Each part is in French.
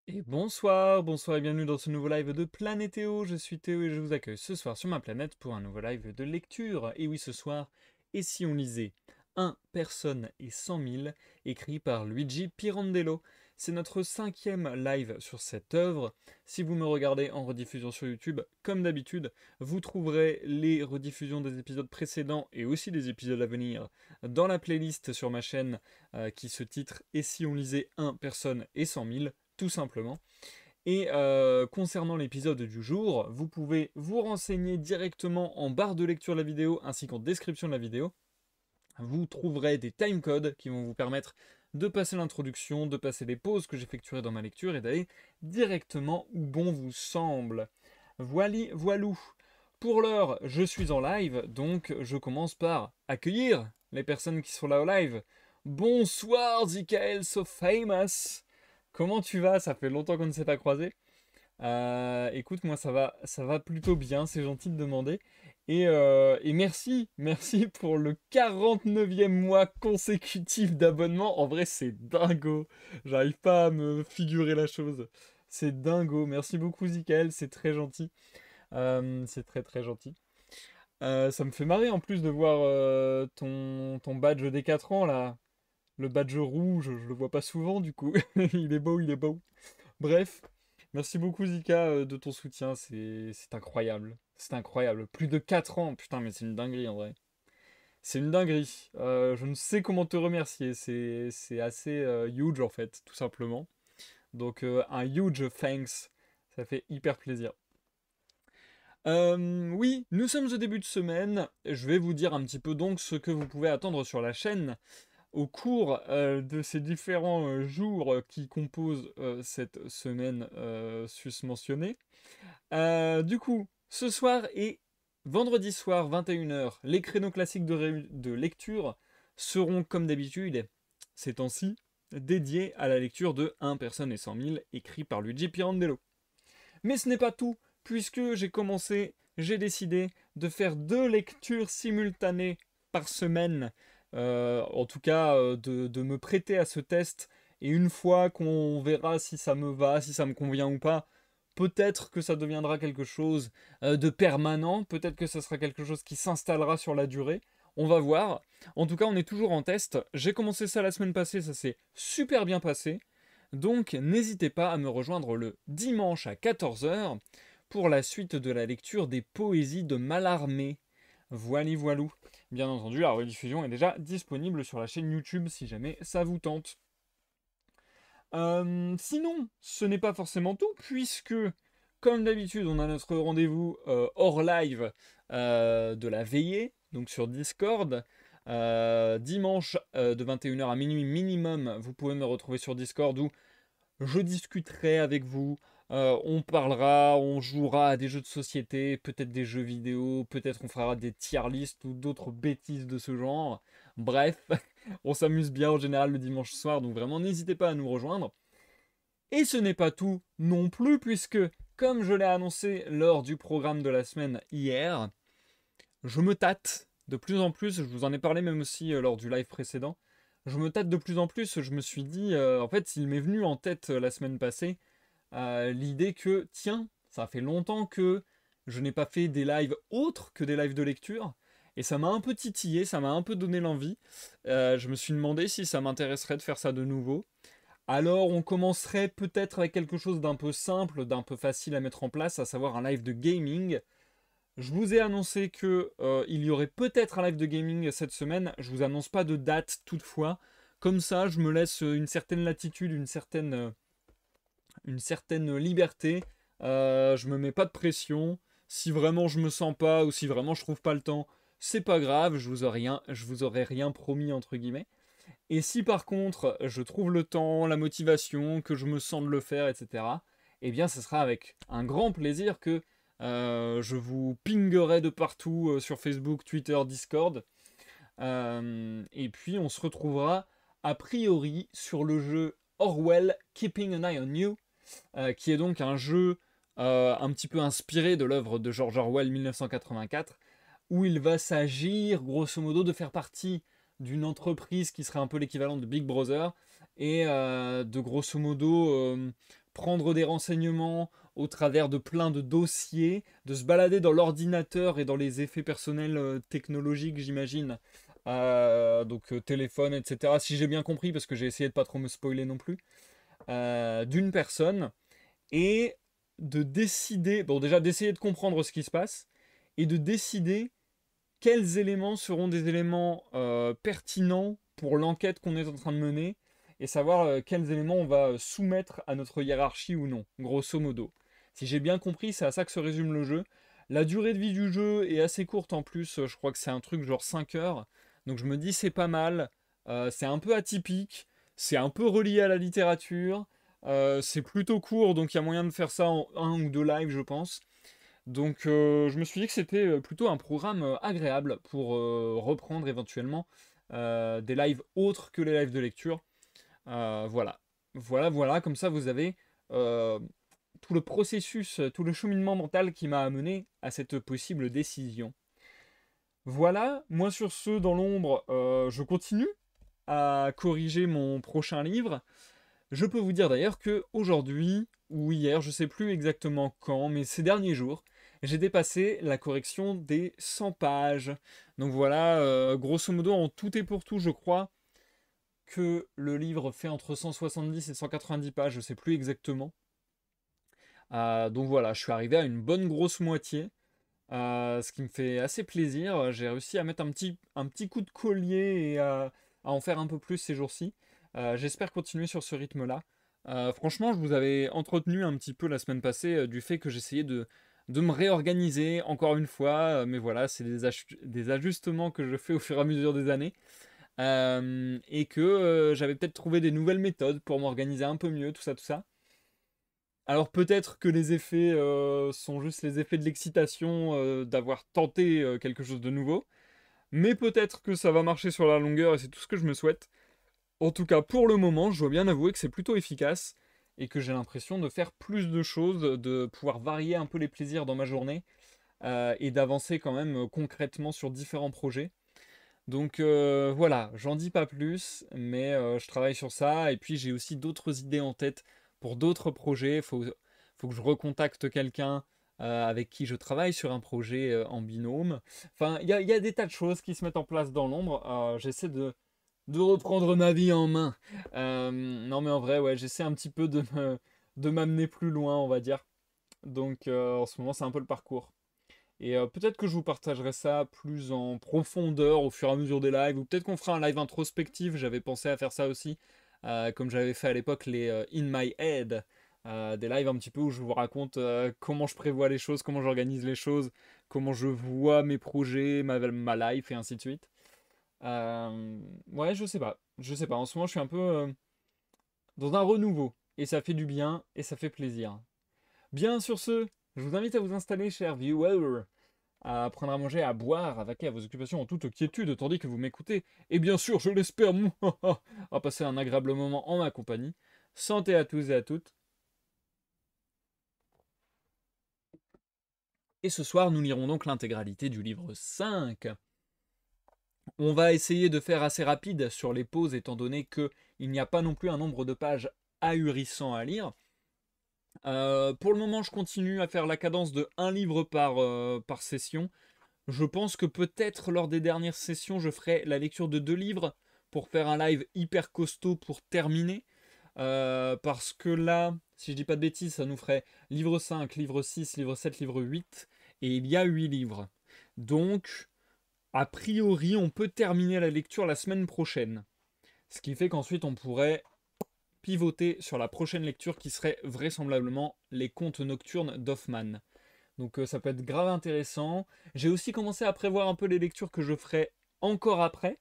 Et bonsoir, bonsoir et bienvenue dans ce nouveau live de Planétéo. Je suis Théo et je vous accueille ce soir sur ma planète pour un nouveau live de lecture. Et oui, ce soir, et si on lisait 1 personne et 100 000, écrit par Luigi Pirandello. C'est notre 5e live sur cette œuvre. Si vous me regardez en rediffusion sur YouTube, comme d'habitude, vous trouverez les rediffusions des épisodes précédents et aussi des épisodes à venir dans la playlist sur ma chaîne qui se titre Et si on lisait 1 personne et 100 000 tout simplement. Et concernant l'épisode du jour, vous pouvez vous renseigner directement en barre de lecture de la vidéo ainsi qu'en description de la vidéo. Vous trouverez des timecodes qui vont vous permettre de passer l'introduction, de passer les pauses que j'effectuerai dans ma lecture et d'aller directement où bon vous semble. Voilou. Pour l'heure, je suis en live, donc je commence par accueillir les personnes qui sont là au live. Bonsoir Zikael So Famous. Comment tu vas? Ça fait longtemps qu'on ne s'est pas croisé. Écoute, moi ça va plutôt bien, c'est gentil de demander. Et merci, merci pour le 49e mois consécutif d'abonnement. En vrai, c'est dingo. J'arrive pas à me figurer la chose. C'est dingo. Merci beaucoup, Zikael, c'est très gentil. C'est très très gentil. Ça me fait marrer en plus de voir ton badge des 4 ans là. Le badge rouge, je le vois pas souvent du coup. Il est beau, il est beau. Bref, merci beaucoup Zika de ton soutien, c'est incroyable. C'est incroyable. Plus de 4 ans, putain, mais c'est une dinguerie en vrai. C'est une dinguerie. Je ne sais comment te remercier, c'est assez huge en fait, tout simplement. Donc un huge thanks, ça fait hyper plaisir. Oui, nous sommes au début de semaine. Je vais vous dire un petit peu donc ce que vous pouvez attendre sur la chaîne au cours de ces différents jours qui composent cette semaine susmentionnée. Du coup, ce soir et vendredi soir, 21 h, les créneaux classiques de lecture seront, comme d'habitude, ces temps-ci, dédiés à la lecture de 1 personne et 100 000, écrit par Luigi Pirandello. Mais ce n'est pas tout, puisque j'ai décidé de faire 2 lectures simultanées par semaine, en tout cas de me prêter à ce test, et une fois qu'on verra si ça me va, si ça me convient ou pas, peut-être que ça deviendra quelque chose de permanent, peut-être que ça sera quelque chose qui s'installera sur la durée. On va voir. En tout cas, on est toujours en test. J'ai commencé ça la semaine passée, ça s'est super bien passé. Donc, n'hésitez pas à me rejoindre le dimanche à 14 h pour la suite de la lecture des poésies de Mallarmé. Voilou. Bien entendu, la rediffusion est déjà disponible sur la chaîne YouTube si jamais ça vous tente. Sinon, ce n'est pas forcément tout, puisque, comme d'habitude, on a notre rendez-vous hors live de la veillée, donc sur Discord. Dimanche de 21 h à minuit minimum, vous pouvez me retrouver sur Discord où je discuterai avec vous. On parlera, on jouera à des jeux de société, peut-être des jeux vidéo, peut-être on fera des tier lists ou d'autres bêtises de ce genre. Bref, on s'amuse bien en général le dimanche soir, donc vraiment n'hésitez pas à nous rejoindre. Et ce n'est pas tout non plus, puisque, comme je l'ai annoncé lors du programme de la semaine hier, je me tâte de plus en plus, je vous en ai parlé même aussi lors du live précédent, je me tâte de plus en plus, je me suis dit, en fait, il m'est venu en tête la semaine passée, l'idée que, tiens, ça fait longtemps que je n'ai pas fait des lives autres que des lives de lecture, et ça m'a un peu titillé, ça m'a un peu donné l'envie. Je me suis demandé si ça m'intéresserait de faire ça de nouveau. Alors on commencerait peut-être avec quelque chose d'un peu simple, d'un peu facile à mettre en place, à savoir un live de gaming. Je vous ai annoncé que il y aurait peut-être un live de gaming cette semaine. Je vous annonce pas de date toutefois. Comme ça, je me laisse une certaine latitude, une certaine liberté. Je me mets pas de pression. Si vraiment je me sens pas ou si vraiment je trouve pas le temps, c'est pas grave. Je vous aurais rien promis entre guillemets. Et si par contre je trouve le temps, la motivation, que je me sens de le faire, etc., eh bien ce sera avec un grand plaisir que je vous pingerai de partout sur Facebook, Twitter, Discord. Et puis on se retrouvera a priori sur le jeu Orwell Keeping an Eye on You, qui est donc un jeu un petit peu inspiré de l'œuvre de George Orwell 1984, où il va s'agir grosso modo de faire partie d'une entreprise qui serait un peu l'équivalent de Big Brother et de grosso modo prendre des renseignements au travers de plein de dossiers, de se balader dans l'ordinateur et dans les effets personnels technologiques, j'imagine. Donc téléphone, etc. Si j'ai bien compris, parce que j'ai essayé de pas trop me spoiler non plus, d'une personne, et de décider, bon déjà d'essayer de comprendre ce qui se passe, et de décider quels éléments seront des éléments pertinents pour l'enquête qu'on est en train de mener, et savoir quels éléments on va soumettre à notre hiérarchie ou non, grosso modo. Si j'ai bien compris, c'est à ça que se résume le jeu. La durée de vie du jeu est assez courte en plus, je crois que c'est un truc genre 5 heures, donc je me dis c'est pas mal, c'est un peu atypique, c'est un peu relié à la littérature, c'est plutôt court, donc il y a moyen de faire ça en un ou deux lives, je pense. Donc je me suis dit que c'était plutôt un programme agréable pour reprendre éventuellement des lives autres que les lives de lecture. Voilà. Voilà, comme ça vous avez euh, tout le processus, tout le cheminement mental qui m'a amené à cette possible décision. Voilà, moi sur ce, dans l'ombre, je continue à corriger mon prochain livre. Je peux vous dire d'ailleurs que aujourd'hui ou hier, je sais plus exactement quand, mais ces derniers jours, j'ai dépassé la correction des 100 pages. Donc voilà, grosso modo, en tout et pour tout, je crois que le livre fait entre 170 et 190 pages, je sais plus exactement. Donc voilà, je suis arrivé à une bonne grosse moitié, ce qui me fait assez plaisir. J'ai réussi à mettre un petit coup de collier et à en faire un peu plus ces jours-ci. J'espère continuer sur ce rythme-là. Franchement, je vous avais entretenu un petit peu la semaine passée du fait que j'essayais de me réorganiser encore une fois, mais voilà, c'est des ajustements que je fais au fur et à mesure des années. Et que j'avais peut-être trouvé des nouvelles méthodes pour m'organiser un peu mieux, tout ça, tout ça. Alors peut-être que les effets sont juste les effets de l'excitation d'avoir tenté quelque chose de nouveau, mais peut-être que ça va marcher sur la longueur et c'est tout ce que je me souhaite. En tout cas, pour le moment, je dois bien avouer que c'est plutôt efficace et que j'ai l'impression de faire plus de choses, de pouvoir varier un peu les plaisirs dans ma journée et d'avancer quand même concrètement sur différents projets. Donc voilà, j'en dis pas plus, mais je travaille sur ça. Et puis j'ai aussi d'autres idées en tête pour d'autres projets. Faut que je recontacte quelqu'un avec qui je travaille sur un projet en binôme. Enfin, il y a des tas de choses qui se mettent en place dans l'ombre. J'essaie de reprendre ma vie en main. Non mais en vrai, ouais, j'essaie un petit peu de m'amener plus loin, on va dire. Donc en ce moment, c'est un peu le parcours. Et peut-être que je vous partagerai ça plus en profondeur au fur et à mesure des lives, ou peut-être qu'on fera un live introspectif, j'avais pensé à faire ça aussi, comme j'avais fait à l'époque les In My Head, des lives un petit peu où je vous raconte comment je prévois les choses, comment j'organise les choses, comment je vois mes projets, ma life et ainsi de suite. Ouais, je sais pas, en ce moment je suis un peu dans un renouveau, et ça fait du bien, et ça fait plaisir. Bien sur ce, je vous invite à vous installer, chers viewers, à prendre à manger, à boire, à vaquer à vos occupations en toute quiétude tandis que vous m'écoutez, et bien sûr, je l'espère, à passer un agréable moment en ma compagnie. Santé à tous et à toutes. Et ce soir, nous lirons donc l'intégralité du livre 5. On va essayer de faire assez rapide sur les pauses, étant donné qu'il n'y a pas non plus un nombre de pages ahurissant à lire. Pour le moment, je continue à faire la cadence de un livre par session. Je pense que peut-être lors des dernières sessions, je ferai la lecture de 2 livres pour faire un live hyper costaud pour terminer. Parce que là, si je dis pas de bêtises, ça nous ferait livre 5, livre 6, livre 7, livre 8. Et il y a 8 livres. Donc, a priori, on peut terminer la lecture la semaine prochaine. Ce qui fait qu'ensuite, on pourrait pivoter sur la prochaine lecture qui serait vraisemblablement les contes nocturnes d'Hoffmann. Donc ça peut être grave intéressant. J'ai aussi commencé à prévoir un peu les lectures que je ferai encore après,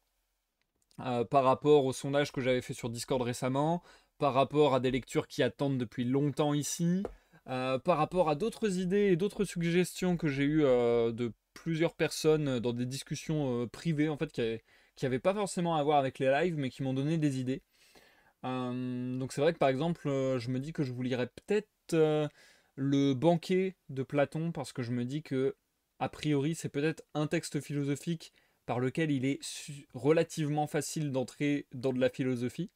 par rapport au sondage que j'avais fait sur Discord récemment, par rapport à des lectures qui attendent depuis longtemps ici, par rapport à d'autres idées et d'autres suggestions que j'ai eues de plusieurs personnes dans des discussions privées en fait qui n'avaient pas forcément à voir avec les lives mais qui m'ont donné des idées. Donc c'est vrai que par exemple je me dis que je vous lirai peut-être le banquet de Platon parce que je me dis que a priori c'est peut-être un texte philosophique par lequel il est relativement facile d'entrer dans de la philosophie.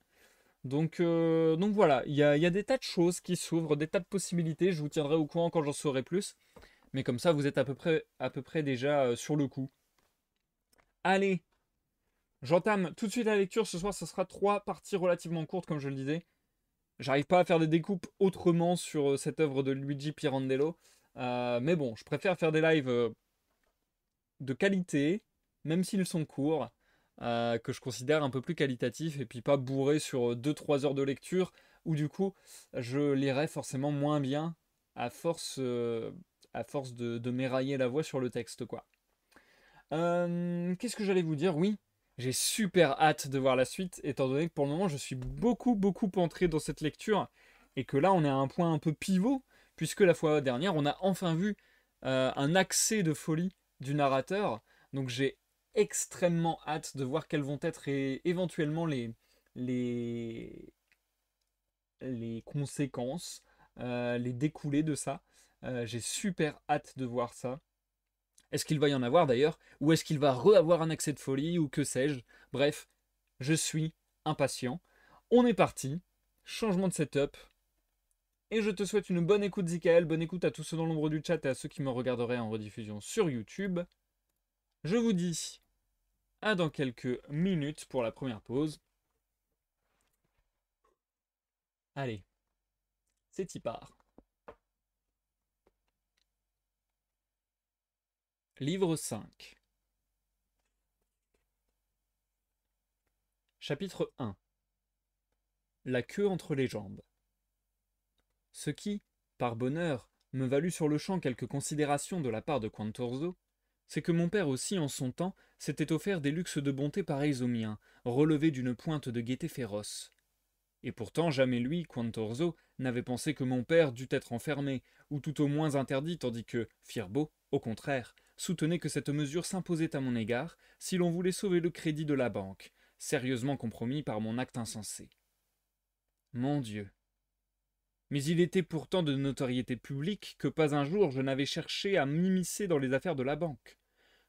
Donc voilà, il y a des tas de choses qui s'ouvrent, des tas de possibilités. Je vous tiendrai au courant quand j'en saurai plus. Mais comme ça, vous êtes à peu près déjà sur le coup. Allez, j'entame tout de suite la lecture. Ce soir, ce sera 3 parties relativement courtes, comme je le disais. J'arrive pas à faire des découpes autrement sur cette œuvre de Luigi Pirandello. Mais bon, je préfère faire des lives de qualité, même s'ils sont courts, que je considère un peu plus qualitatifs, et puis pas bourrés sur 2-3 heures de lecture, où du coup, je lirai forcément moins bien à force de m'érailler la voix sur le texte, quoi. Qu'est-ce que j'allais vous dire? Oui, j'ai super hâte de voir la suite, étant donné que pour le moment, je suis beaucoup, beaucoup entré dans cette lecture, et que là, on est à un point un peu pivot, puisque la fois dernière, on a enfin vu un accès de folie du narrateur. Donc j'ai extrêmement hâte de voir quelles vont être éventuellement les, les conséquences, les découlés de ça. J'ai super hâte de voir ça. Est-ce qu'il va y en avoir d'ailleurs? Ou est-ce qu'il va re-avoir un accès de folie? Ou que sais-je? Bref, je suis impatient. On est parti. Changement de setup. Et je te souhaite une bonne écoute, Zikael. Bonne écoute à tous ceux dans l'ombre du chat et à ceux qui me regarderaient en rediffusion sur YouTube. Je vous dis à dans quelques minutes pour la première pause. Allez, c'est y part. Livre 5. Chapitre 1. La queue entre les jambes. Ce qui, par bonheur, me valut sur le champ quelques considérations de la part de Quantorzo, c'est que mon père aussi, en son temps, s'était offert des luxes de bonté pareils aux miens, relevés d'une pointe de gaieté féroce. Et pourtant jamais lui, Quantorzo, n'avait pensé que mon père dût être enfermé, ou tout au moins interdit, tandis que Firbo, au contraire, soutenait que cette mesure s'imposait à mon égard, si l'on voulait sauver le crédit de la banque, sérieusement compromis par mon acte insensé. Mon Dieu! Mais il était pourtant de notoriété publique que pas un jour je n'avais cherché à m'immiscer dans les affaires de la banque.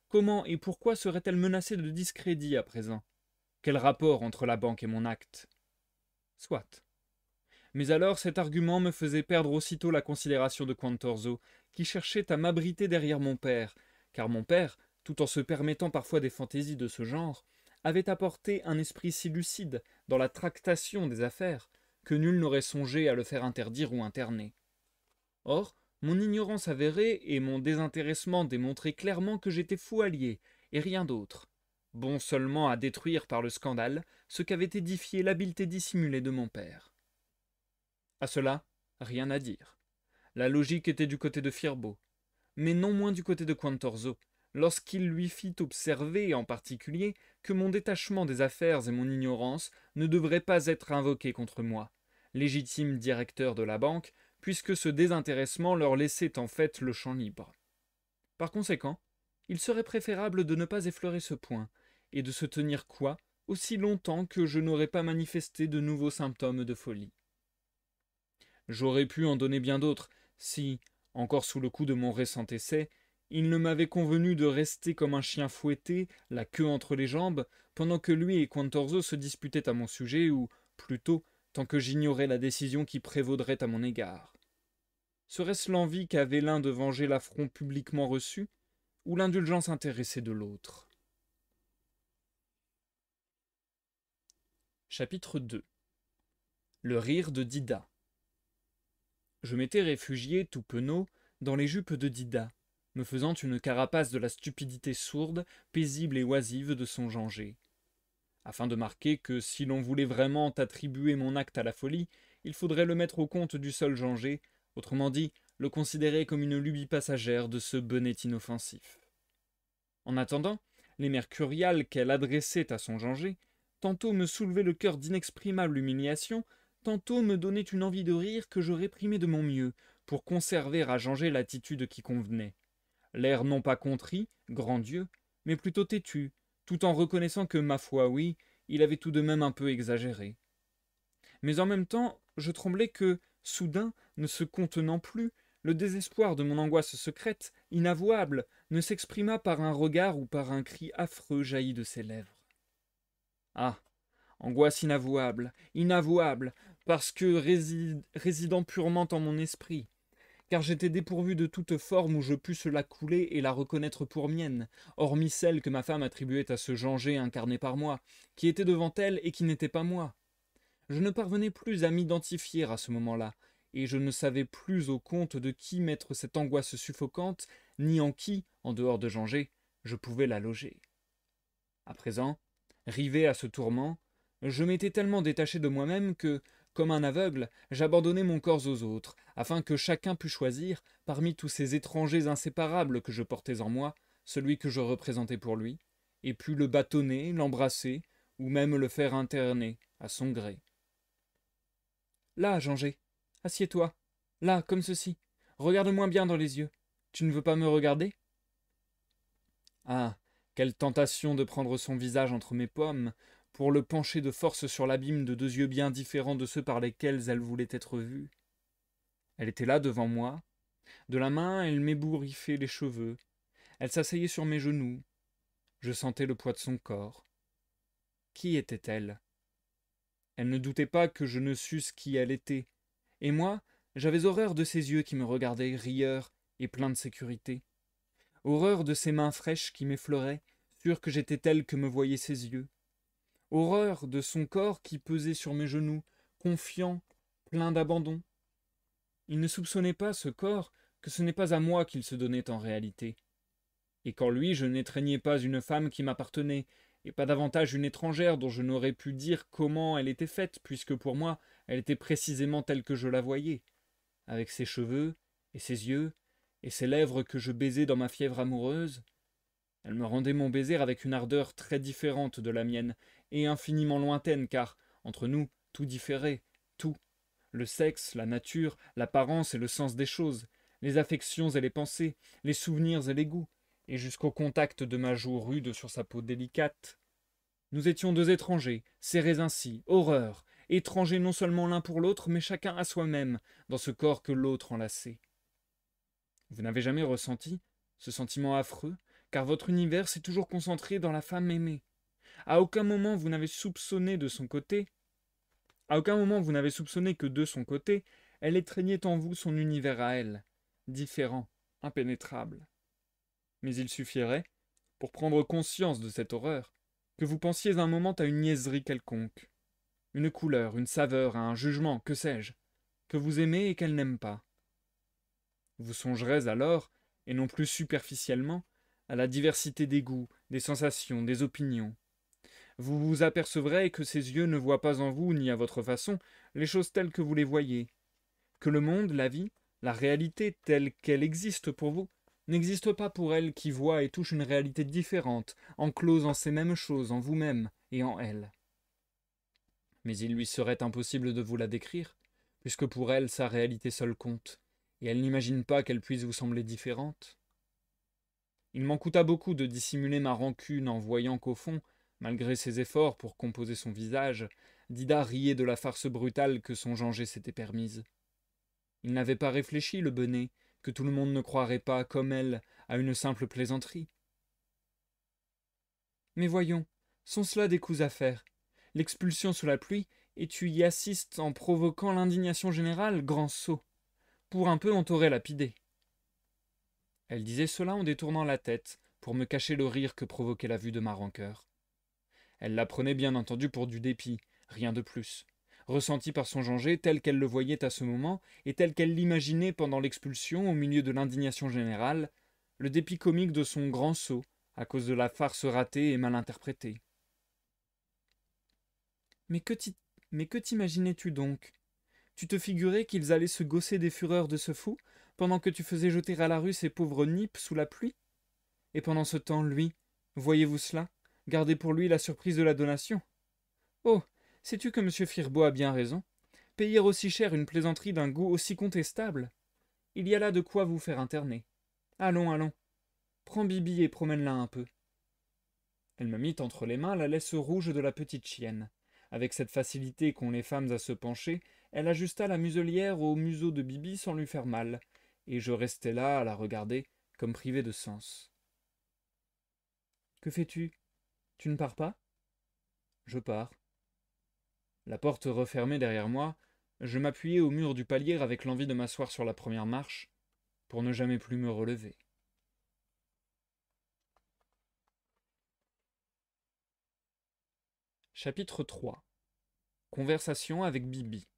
Comment et pourquoi serait-elle menacée de discrédit à présent? Quel rapport entre la banque et mon acte? Soit. Mais alors cet argument me faisait perdre aussitôt la considération de Quantorzo, qui cherchait à m'abriter derrière mon père, car mon père, tout en se permettant parfois des fantaisies de ce genre, avait apporté un esprit si lucide dans la tractation des affaires, que nul n'aurait songé à le faire interdire ou interner. Or, mon ignorance avérée et mon désintéressement démontraient clairement que j'étais fou allié, et rien d'autre, bon seulement à détruire par le scandale ce qu'avait édifié l'habileté dissimulée de mon père. À cela, rien à dire. La logique était du côté de Firbo, mais non moins du côté de Quantorzo, lorsqu'il lui fit observer en particulier que mon détachement des affaires et mon ignorance ne devraient pas être invoqués contre moi, légitime directeur de la banque, puisque ce désintéressement leur laissait en fait le champ libre. Par conséquent, il serait préférable de ne pas effleurer ce point, et de se tenir coi aussi longtemps que je n'aurais pas manifesté de nouveaux symptômes de folie. J'aurais pu en donner bien d'autres, si, encore sous le coup de mon récent essai, il ne m'avait convenu de rester comme un chien fouetté, la queue entre les jambes, pendant que lui et Quantorzo se disputaient à mon sujet, ou, plutôt, tant que j'ignorais la décision qui prévaudrait à mon égard. Serait-ce l'envie qu'avait l'un de venger l'affront publiquement reçu, ou l'indulgence intéressée de l'autre? Chapitre 2. Le rire de Dida. Je m'étais réfugié, tout penaud, dans les jupes de Dida, me faisant une carapace de la stupidité sourde, paisible et oisive de son Jenger. Afin de marquer que si l'on voulait vraiment attribuer mon acte à la folie, il faudrait le mettre au compte du seul Jenger, autrement dit, le considérer comme une lubie passagère de ce bonnet inoffensif. En attendant, les mercuriales qu'elle adressait à son Jenger, tantôt me soulevaient le cœur d'inexprimable humiliation, tantôt me donnaient une envie de rire que je réprimais de mon mieux, pour conserver à Jenger l'attitude qui convenait. L'air non pas contrit, grand Dieu, mais plutôt têtu, tout en reconnaissant que, ma foi, oui, il avait tout de même un peu exagéré. Mais en même temps, je tremblais que, soudain, ne se contenant plus, le désespoir de mon angoisse secrète, inavouable, ne s'exprimât par un regard ou par un cri affreux jailli de ses lèvres. Ah! Angoisse inavouable, inavouable, parce que résidant purement en mon esprit, car j'étais dépourvu de toute forme où je pusse la couler et la reconnaître pour mienne, hormis celle que ma femme attribuait à ce Jean-Gé incarné par moi, qui était devant elle et qui n'était pas moi. Je ne parvenais plus à m'identifier à ce moment-là, et je ne savais plus au compte de qui mettre cette angoisse suffocante, ni en qui, en dehors de Jean-Gé, je pouvais la loger. À présent, rivé à ce tourment, je m'étais tellement détaché de moi-même que, comme un aveugle, j'abandonnai mon corps aux autres, afin que chacun pût choisir, parmi tous ces étrangers inséparables que je portais en moi, celui que je représentais pour lui, et pût le bâtonner, l'embrasser, ou même le faire interner, à son gré. Là, Jean-Gé, assieds-toi, là, comme ceci, regarde-moi bien dans les yeux. Tu ne veux pas me regarder? Ah, quelle tentation de prendre son visage entre mes pommes, pour le pencher de force sur l'abîme de deux yeux bien différents de ceux par lesquels elle voulait être vue. Elle était là devant moi, de la main elle m'ébouriffait les cheveux, elle s'asseyait sur mes genoux, je sentais le poids de son corps. Qui était-elle? Elle ne doutait pas que je ne susse qui elle était, et moi, j'avais horreur de ses yeux qui me regardaient rieurs et pleins de sécurité, horreur de ses mains fraîches qui m'effleuraient, sûr que j'étais telle que me voyaient ses yeux, horreur de son corps qui pesait sur mes genoux, confiant, plein d'abandon. Il ne soupçonnait pas, ce corps, que ce n'est pas à moi qu'il se donnait en réalité, et qu'en lui je n'étreignais pas une femme qui m'appartenait, et pas davantage une étrangère dont je n'aurais pu dire comment elle était faite, puisque pour moi elle était précisément telle que je la voyais, avec ses cheveux, et ses yeux, et ses lèvres que je baisais dans ma fièvre amoureuse. Elle me rendait mon baiser avec une ardeur très différente de la mienne, et infiniment lointaine, car, entre nous, tout différait, tout, le sexe, la nature, l'apparence et le sens des choses, les affections et les pensées, les souvenirs et les goûts, et jusqu'au contact de ma joue rude sur sa peau délicate. Nous étions deux étrangers, serrés ainsi, horreur, étrangers non seulement l'un pour l'autre, mais chacun à soi-même, dans ce corps que l'autre enlaçait. Vous n'avez jamais ressenti ce sentiment affreux, car votre univers s'est toujours concentré dans la femme aimée. À aucun moment vous n'avez soupçonné de son côté, à aucun moment vous n'avez soupçonné que de son côté, elle étreignait en vous son univers à elle, différent, impénétrable. Mais il suffirait, pour prendre conscience de cette horreur, que vous pensiez un moment à une niaiserie quelconque, une couleur, une saveur, un jugement, que sais-je, que vous aimez et qu'elle n'aime pas. Vous songerez alors, et non plus superficiellement, à la diversité des goûts, des sensations, des opinions. Vous vous apercevrez que ses yeux ne voient pas en vous, ni à votre façon, les choses telles que vous les voyez, que le monde, la vie, la réalité telle qu'elle existe pour vous, n'existe pas pour elle qui voit et touche une réalité différente, enclose en ces mêmes choses, en vous-même et en elle. Mais il lui serait impossible de vous la décrire, puisque pour elle sa réalité seule compte, et elle n'imagine pas qu'elle puisse vous sembler différente. Il m'en coûta beaucoup de dissimuler ma rancune en voyant qu'au fond, malgré ses efforts pour composer son visage, Dida riait de la farce brutale que son Jean-Gé s'était permise. Il n'avait pas réfléchi, le benêt, que tout le monde ne croirait pas, comme elle, à une simple plaisanterie. Mais voyons, sont-ce là des coups à faire? L'expulsion sous la pluie, et tu y assistes en provoquant l'indignation générale, grand sot. Pour un peu on t'aurait lapidé. Elle disait cela en détournant la tête, pour me cacher le rire que provoquait la vue de ma rancœur. Elle la prenait bien entendu pour du dépit, rien de plus, ressenti par son Jean-Gé tel qu'elle le voyait à ce moment, et tel qu'elle l'imaginait pendant l'expulsion au milieu de l'indignation générale, le dépit comique de son grand sot, à cause de la farce ratée et mal interprétée. Mais que t'imaginais-tu donc? Tu te figurais qu'ils allaient se gausser des fureurs de ce fou, pendant que tu faisais jeter à la rue ces pauvres nippes sous la pluie? Et pendant ce temps, lui, voyez-vous cela, gardez pour lui la surprise de la donation. Oh, sais-tu que M. Firbeau a bien raison? Payer aussi cher une plaisanterie d'un goût aussi contestable? Il y a là de quoi vous faire interner. Allons, allons, prends Bibi et promène-la un peu. Elle me mit entre les mains la laisse rouge de la petite chienne. Avec cette facilité qu'ont les femmes à se pencher, elle ajusta la muselière au museau de Bibi sans lui faire mal, et je restai là à la regarder, comme privé de sens. Que fais-tu? Tu ne pars pas? Je pars. La porte refermée derrière moi, je m'appuyai au mur du palier avec l'envie de m'asseoir sur la première marche, pour ne jamais plus me relever. Chapitre 3. Conversation avec Bibi.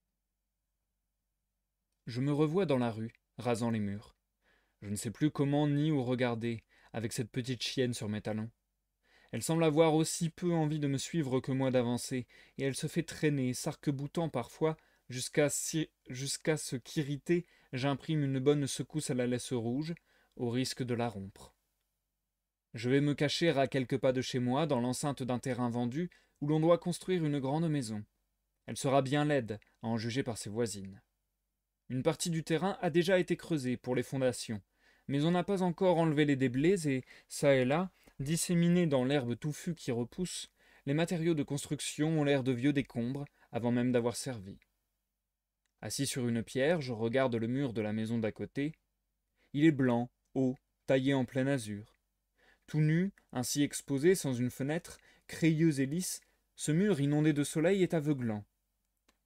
Je me revois dans la rue, rasant les murs. Je ne sais plus comment ni où regarder, avec cette petite chienne sur mes talons. Elle semble avoir aussi peu envie de me suivre que moi d'avancer, et elle se fait traîner, s'arc-boutant parfois, jusqu'à ce qu'irrité, j'imprime une bonne secousse à la laisse rouge, au risque de la rompre. Je vais me cacher à quelques pas de chez moi, dans l'enceinte d'un terrain vendu, où l'on doit construire une grande maison. Elle sera bien laide, à en juger par ses voisines. Une partie du terrain a déjà été creusée pour les fondations, mais on n'a pas encore enlevé les déblais et, çà et là, disséminés dans l'herbe touffue qui repousse, les matériaux de construction ont l'air de vieux décombres, avant même d'avoir servi. Assis sur une pierre, je regarde le mur de la maison d'à côté. Il est blanc, haut, taillé en plein azur. Tout nu, ainsi exposé, sans une fenêtre, crayeux et lisse, ce mur inondé de soleil est aveuglant.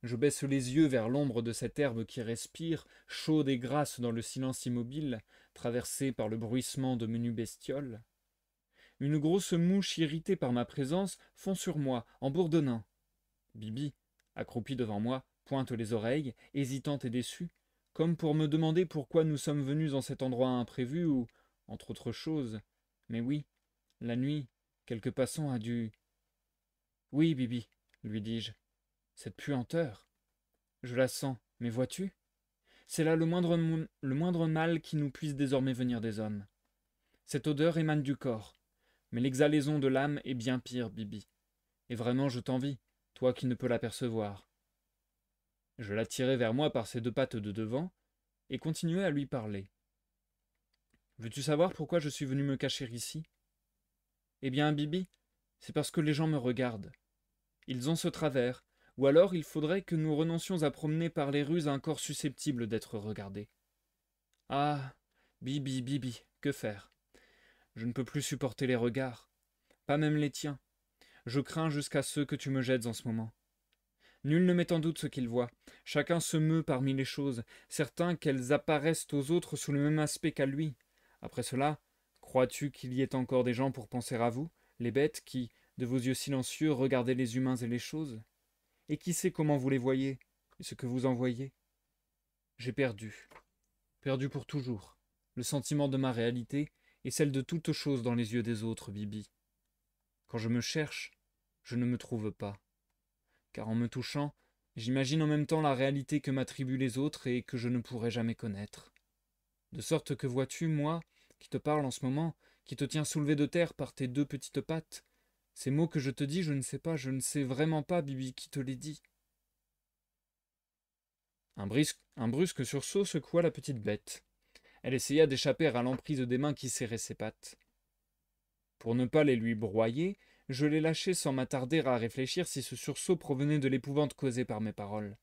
Je baisse les yeux vers l'ombre de cette herbe qui respire, chaude et grasse dans le silence immobile, traversé par le bruissement de menues bestioles. Une grosse mouche irritée par ma présence fond sur moi, en bourdonnant. Bibi, accroupie devant moi, pointe les oreilles, hésitante et déçue, comme pour me demander pourquoi nous sommes venus en cet endroit imprévu où, entre autres choses, mais oui, la nuit, quelque passant a dû... Oui, Bibi, lui dis-je, cette puanteur. Je la sens, mais vois-tu? C'est là le moindre mal qui nous puisse désormais venir des hommes. Cette odeur émane du corps, mais l'exhalaison de l'âme est bien pire, Bibi. Et vraiment je t'envie, toi qui ne peux l'apercevoir. Je l'attirai vers moi par ses deux pattes de devant, et continuai à lui parler. Veux-tu savoir pourquoi je suis venu me cacher ici? Eh bien, Bibi, c'est parce que les gens me regardent. Ils ont ce travers, ou alors il faudrait que nous renoncions à promener par les rues un corps susceptible d'être regardé. Ah, Bibi, Bibi, que faire? Je ne peux plus supporter les regards, pas même les tiens. Je crains jusqu'à ceux que tu me jettes en ce moment. Nul ne met en doute ce qu'il voit. Chacun se meut parmi les choses, certain qu'elles apparaissent aux autres sous le même aspect qu'à lui. Après cela, crois-tu qu'il y ait encore des gens pour penser à vous, les bêtes qui, de vos yeux silencieux, regardez les humains et les choses? Et qui sait comment vous les voyez, et ce que vous en voyez? J'ai perdu, perdu pour toujours, le sentiment de ma réalité et celle de toute chose dans les yeux des autres, Bibi. Quand je me cherche, je ne me trouve pas. Car en me touchant, j'imagine en même temps la réalité que m'attribuent les autres et que je ne pourrai jamais connaître. De sorte que vois-tu, moi, qui te parle en ce moment, qui te tiens soulevé de terre par tes deux petites pattes, ces mots que je te dis, je ne sais pas, je ne sais vraiment pas, Bibi, qui te les dit. Un brusque sursaut secoua la petite bête. Elle essaya d'échapper à l'emprise des mains qui serraient ses pattes. Pour ne pas les lui broyer, je les lâchai sans m'attarder à réfléchir si ce sursaut provenait de l'épouvante causée par mes paroles.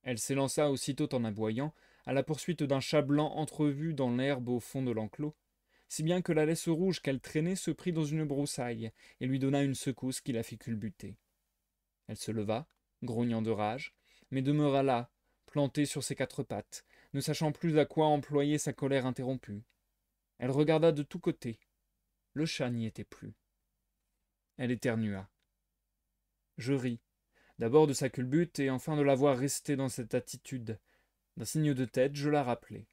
Elle s'élança aussitôt en aboyant, à la poursuite d'un chat blanc entrevu dans l'herbe au fond de l'enclos, si bien que la laisse rouge qu'elle traînait se prit dans une broussaille et lui donna une secousse qui la fit culbuter. Elle se leva, grognant de rage, mais demeura là, plantée sur ses quatre pattes, ne sachant plus à quoi employer sa colère interrompue. Elle regarda de tous côtés. Le chat n'y était plus. Elle éternua. Je ris, d'abord de sa culbute et enfin de la voir rester dans cette attitude. D'un signe de tête, je la rappelai.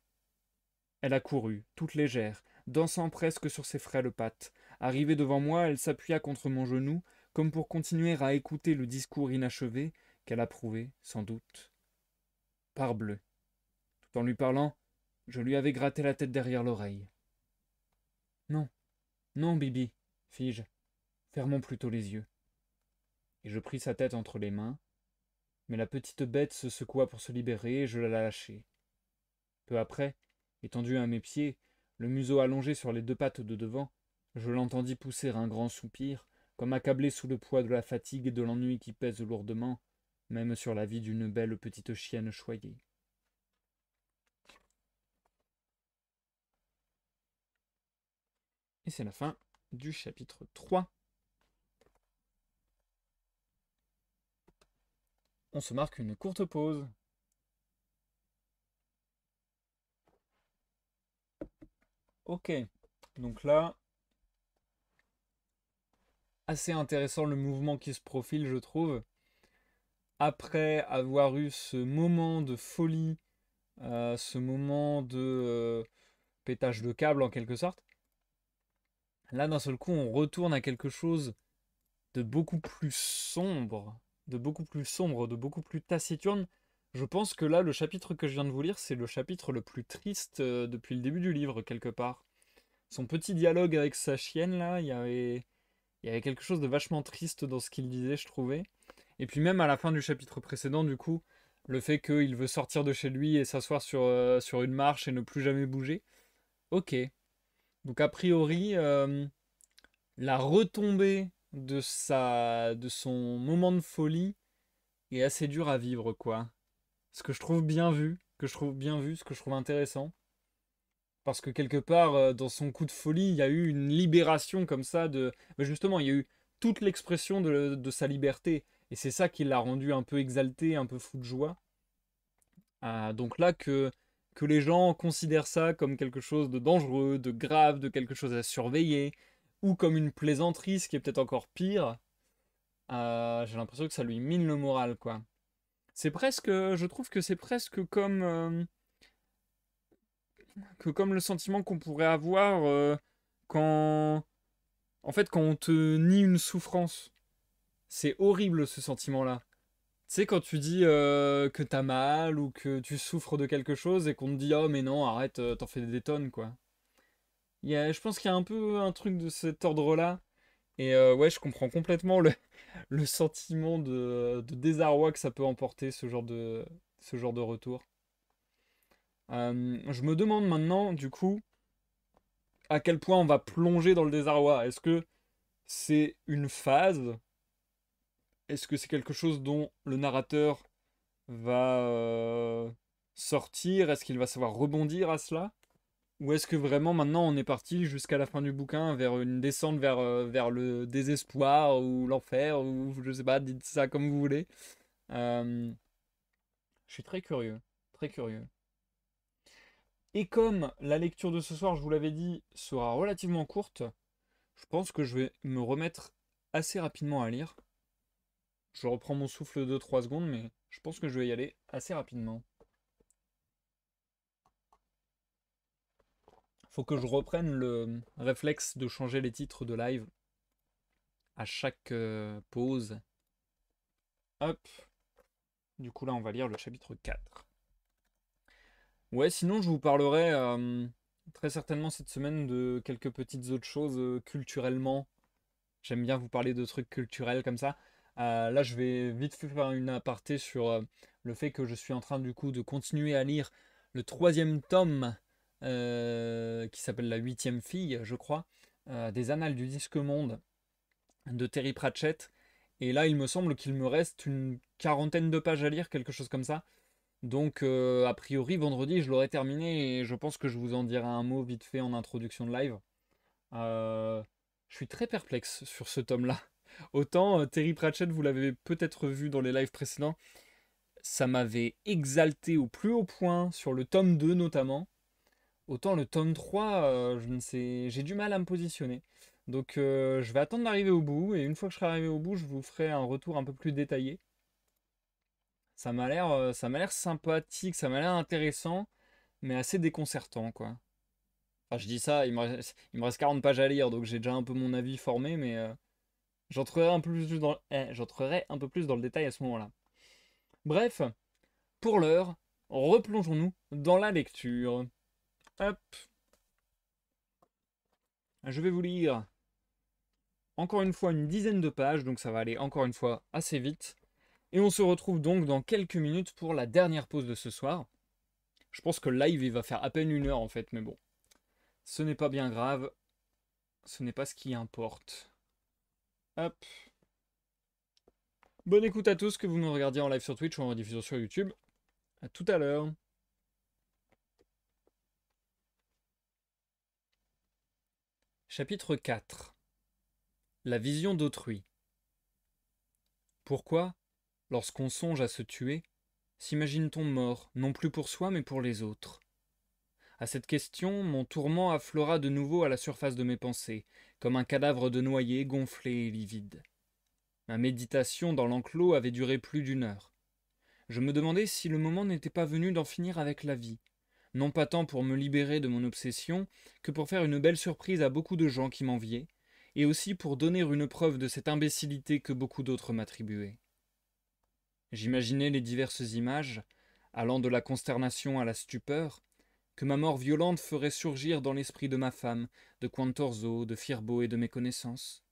Elle accourut, toute légère, dansant presque sur ses frêles pattes. Arrivée devant moi, elle s'appuya contre mon genou, comme pour continuer à écouter le discours inachevé, qu'elle approuvait, sans doute. Parbleu! Tout en lui parlant, je lui avais gratté la tête derrière l'oreille. Non, non, Bibi, fis-je, fermons plutôt les yeux. Et je pris sa tête entre les mains, mais la petite bête se secoua pour se libérer et je la lâchai. Peu après, étendue à mes pieds, le museau allongé sur les deux pattes de devant, je l'entendis pousser un grand soupir, comme accablé sous le poids de la fatigue et de l'ennui qui pèsent lourdement, même sur la vie d'une belle petite chienne choyée. Et c'est la fin du chapitre 3. On se marque une courte pause. Ok, donc là, assez intéressant le mouvement qui se profile, je trouve. Après avoir eu ce moment de folie, ce moment de pétage de câble en quelque sorte, là d'un seul coup on retourne à quelque chose de beaucoup plus sombre, de beaucoup plus taciturne. Je pense que là, le chapitre que je viens de vous lire, c'est le chapitre le plus triste depuis le début du livre, quelque part. Son petit dialogue avec sa chienne, là, il y avait quelque chose de vachement triste dans ce qu'il disait, je trouvais. Et puis même à la fin du chapitre précédent, du coup, le fait qu'il veut sortir de chez lui et s'asseoir sur une marche et ne plus jamais bouger. Ok. Donc a priori, la retombée de son moment de folie est assez dure à vivre, quoi. Ce que je trouve bien vu, ce que je trouve intéressant. Parce que quelque part, dans son coup de folie, il y a eu une libération comme ça de. Mais justement, il y a eu toute l'expression de sa liberté. Et c'est ça qui l'a rendu un peu exalté, un peu fou de joie. Donc là, que les gens considèrent ça comme quelque chose de dangereux, de grave, de quelque chose à surveiller, ou comme une plaisanterie, ce qui est peut-être encore pire, j'ai l'impression que ça lui mine le moral, quoi. C'est presque, je trouve que c'est presque comme le sentiment qu'on pourrait avoir quand, en fait, quand on te nie une souffrance. C'est horrible ce sentiment-là. Tu sais, quand tu dis que t'as mal ou que tu souffres de quelque chose et qu'on te dit oh mais non, arrête, t'en fais des tonnes, quoi. Je pense qu'il y a un peu un truc de cet ordre-là. Et ouais, je comprends complètement le sentiment de désarroi que ça peut emporter, ce genre de retour. Je me demande maintenant, du coup, à quel point on va plonger dans le désarroi. Est-ce que c'est une phase? Est-ce que c'est quelque chose dont le narrateur va sortir? Est-ce qu'il va savoir rebondir à cela? Ou est-ce que vraiment maintenant on est parti jusqu'à la fin du bouquin vers une descente vers le désespoir ou l'enfer ou je sais pas, dites ça comme vous voulez. Euh, je suis très curieux, très curieux. Et comme la lecture de ce soir, je vous l'avais dit, sera relativement courte, je pense que je vais me remettre assez rapidement à lire. Je reprends mon souffle de 3 secondes, mais je pense que je vais y aller assez rapidement. Faut que je reprenne le réflexe de changer les titres de live à chaque pause. Hop, du coup là on va lire le chapitre 4. Ouais, sinon je vous parlerai très certainement cette semaine de quelques petites autres choses culturellement. J'aime bien vous parler de trucs culturels comme ça. Là je vais vite fait faire une aparté sur le fait que je suis en train du coup de continuer à lire le troisième tome qui s'appelle La huitième fille, je crois, des Annales du Disque Monde de Terry Pratchett. Et là il me semble qu'il me reste une quarantaine de pages à lire, quelque chose comme ça. Donc, a priori, vendredi, je l'aurai terminé et je pense que je vous en dirai un mot vite fait en introduction de live. Euh, je suis très perplexe sur ce tome-là. Autant Terry Pratchett, vous l'avez peut-être vu dans les lives précédents, ça m'avait exalté au plus haut point sur le tome 2 notamment. Autant le tome 3, je ne sais, j'ai du mal à me positionner. Donc, je vais attendre d'arriver au bout et une fois que je serai arrivé au bout, je vous ferai un retour un peu plus détaillé. Ça m'a l'air sympathique, ça m'a l'air intéressant, mais assez déconcertant, quoi. Enfin, je dis ça, il me reste 40 pages à lire, donc j'ai déjà un peu mon avis formé, mais j'entrerai un peu plus j'entrerai un peu plus dans le détail à ce moment-là. Bref, pour l'heure, replongeons-nous dans la lecture. Hop, je vais vous lire encore une fois une dizaine de pages, donc ça va aller encore une fois assez vite. Et on se retrouve donc dans quelques minutes pour la dernière pause de ce soir. Je pense que le live il va faire à peine 1 heure en fait, mais bon, ce n'est pas bien grave, ce n'est pas ce qui importe. Hop. Bonne écoute à tous, que vous me regardiez en live sur Twitch ou en rediffusion sur YouTube. A tout à l'heure. Chapitre 4. La vision d'autrui. Pourquoi lorsqu'on songe à se tuer, s'imagine-t-on mort, non plus pour soi, mais pour les autres? À cette question, mon tourment affleura de nouveau à la surface de mes pensées, comme un cadavre de noyé gonflé et livide. Ma méditation dans l'enclos avait duré plus d'1 heure. Je me demandais si le moment n'était pas venu d'en finir avec la vie, non pas tant pour me libérer de mon obsession, que pour faire une belle surprise à beaucoup de gens qui m'enviaient, et aussi pour donner une preuve de cette imbécilité que beaucoup d'autres m'attribuaient. J'imaginais les diverses images, allant de la consternation à la stupeur, que ma mort violente ferait surgir dans l'esprit de ma femme, de Quantorzo, de Firbo et de mes connaissances.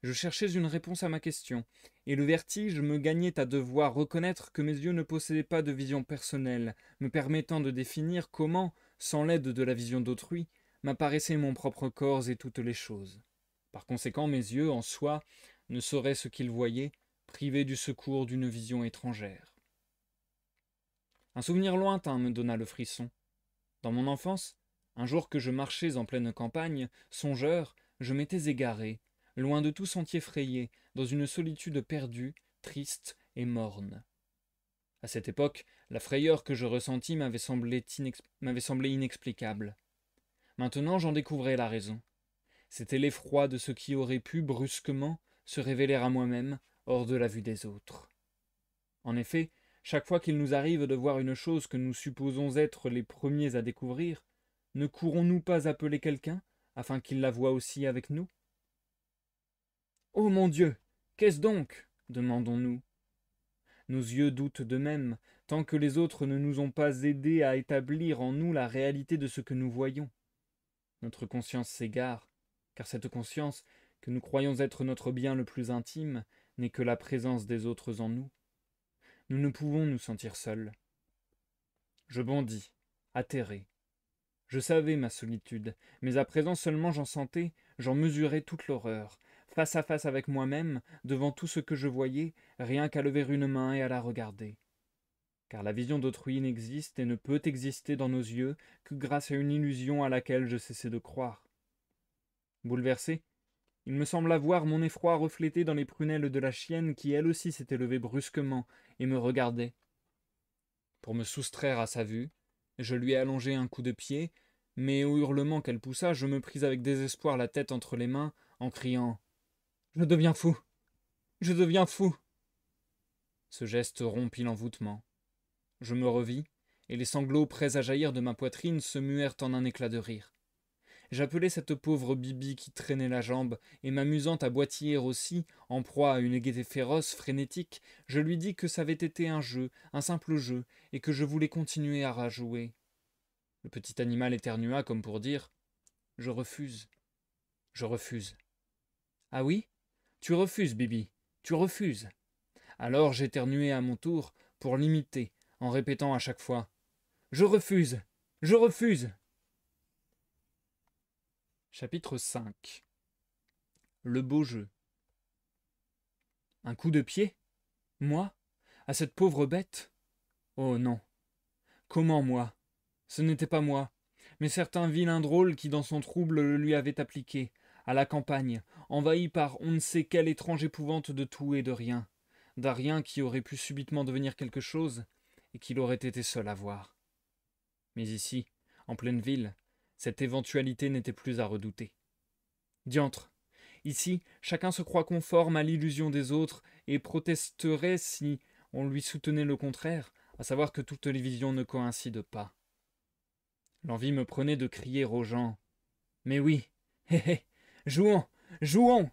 Je cherchais une réponse à ma question, et le vertige me gagnait à devoir reconnaître que mes yeux ne possédaient pas de vision personnelle, me permettant de définir comment, sans l'aide de la vision d'autrui, m'apparaissait mon propre corps et toutes les choses. Par conséquent, mes yeux, en soi, ne sauraient ce qu'ils voyaient, privés du secours d'une vision étrangère. Un souvenir lointain me donna le frisson. Dans mon enfance, un jour que je marchais en pleine campagne, songeur, je m'étais égaré, loin de tout sentier frayé, dans une solitude perdue, triste et morne. À cette époque, la frayeur que je ressentis m'avait semblé inexplicable. Maintenant, j'en découvrais la raison. C'était l'effroi de ce qui aurait pu, brusquement, se révéler à moi-même, hors de la vue des autres. En effet, chaque fois qu'il nous arrive de voir une chose que nous supposons être les premiers à découvrir, ne courons-nous pas appeler quelqu'un, afin qu'il la voie aussi avec nous? Ô mon Dieu! Qu'est-ce donc? Demandons-nous. Nos yeux doutent d'eux-mêmes, tant que les autres ne nous ont pas aidés à établir en nous la réalité de ce que nous voyons. Notre conscience s'égare, car cette conscience, que nous croyons être notre bien le plus intime, n'est que la présence des autres en nous. Nous ne pouvons nous sentir seuls. Je bondis, atterré. Je savais ma solitude, mais à présent seulement j'en mesurais toute l'horreur, face à face avec moi-même, devant tout ce que je voyais, rien qu'à lever une main et à la regarder. Car la vision d'autrui n'existe et ne peut exister dans nos yeux que grâce à une illusion à laquelle je cessais de croire. Bouleversé, il me sembla voir mon effroi reflété dans les prunelles de la chienne qui elle aussi s'était levée brusquement et me regardait. Pour me soustraire à sa vue, je lui ai allongé un coup de pied, mais au hurlement qu'elle poussa, je me pris avec désespoir la tête entre les mains, en criant « Je deviens fou! Je deviens fou !» Ce geste rompit l'envoûtement. Je me revis, et les sanglots prêts à jaillir de ma poitrine se muèrent en un éclat de rire. J'appelai cette pauvre Bibi qui traînait la jambe, et m'amusant à boitiller aussi, en proie à une gaieté féroce, frénétique, je lui dis que ça avait été un jeu, un simple jeu, et que je voulais continuer à rajouer. Le petit animal éternua comme pour dire « Je refuse, je refuse. »« Ah oui? Tu refuses, Bibi, tu refuses. » Alors j'éternuai à mon tour pour l'imiter, en répétant à chaque fois « Je refuse, je refuse. » Chapitre 5. Le beau jeu. Un coup de pied? Moi? À cette pauvre bête? Oh non. Comment moi? Ce n'était pas moi, mais certain vilain drôle qui dans son trouble le lui avait appliqué, à la campagne, envahi par on ne sait quelle étrange épouvante de tout et de rien, d'un rien qui aurait pu subitement devenir quelque chose, et qu'il aurait été seul à voir. Mais ici, en pleine ville, cette éventualité n'était plus à redouter. Diantre! Ici, chacun se croit conforme à l'illusion des autres et protesterait si on lui soutenait le contraire, à savoir que toutes les visions ne coïncident pas. L'envie me prenait de crier aux gens « Mais oui, hé hé, jouons, jouons !»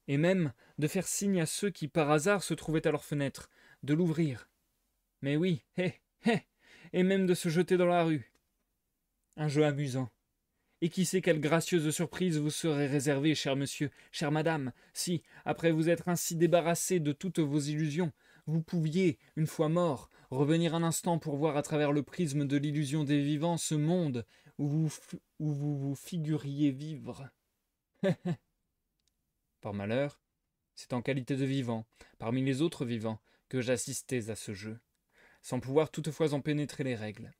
et même de faire signe à ceux qui par hasard se trouvaient à leur fenêtre, de l'ouvrir. « Mais oui, hé hé !» et même de se jeter dans la rue. Un jeu amusant. Et qui sait quelle gracieuse surprise vous serait réservée, cher monsieur, chère madame, si, après vous être ainsi débarrassé de toutes vos illusions, vous pouviez, une fois mort, revenir un instant pour voir à travers le prisme de l'illusion des vivants ce monde où vous figuriez vivre. Par malheur, c'est en qualité de vivant, parmi les autres vivants, que j'assistais à ce jeu, sans pouvoir toutefois en pénétrer les règles.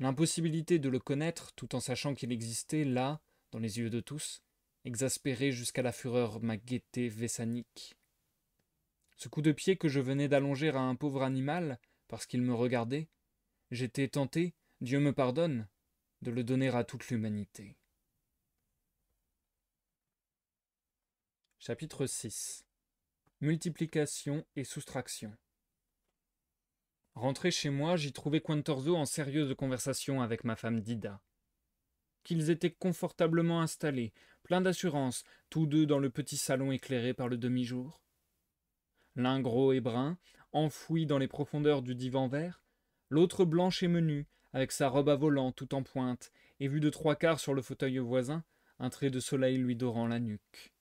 L'impossibilité de le connaître, tout en sachant qu'il existait là, dans les yeux de tous, exaspérait jusqu'à la fureur ma gaieté vessanique. Ce coup de pied que je venais d'allonger à un pauvre animal, parce qu'il me regardait, j'étais tenté, Dieu me pardonne, de le donner à toute l'humanité. Chapitre 6. Multiplication et soustraction. Rentré chez moi, j'y trouvai Quantorzo en sérieuse conversation avec ma femme Dida. Qu'ils étaient confortablement installés, pleins d'assurance, tous deux dans le petit salon éclairé par le demi-jour. L'un gros et brun, enfoui dans les profondeurs du divan vert, l'autre blanche et menue, avec sa robe à volants tout en pointe, et vue de trois quarts sur le fauteuil voisin, un trait de soleil lui dorant la nuque.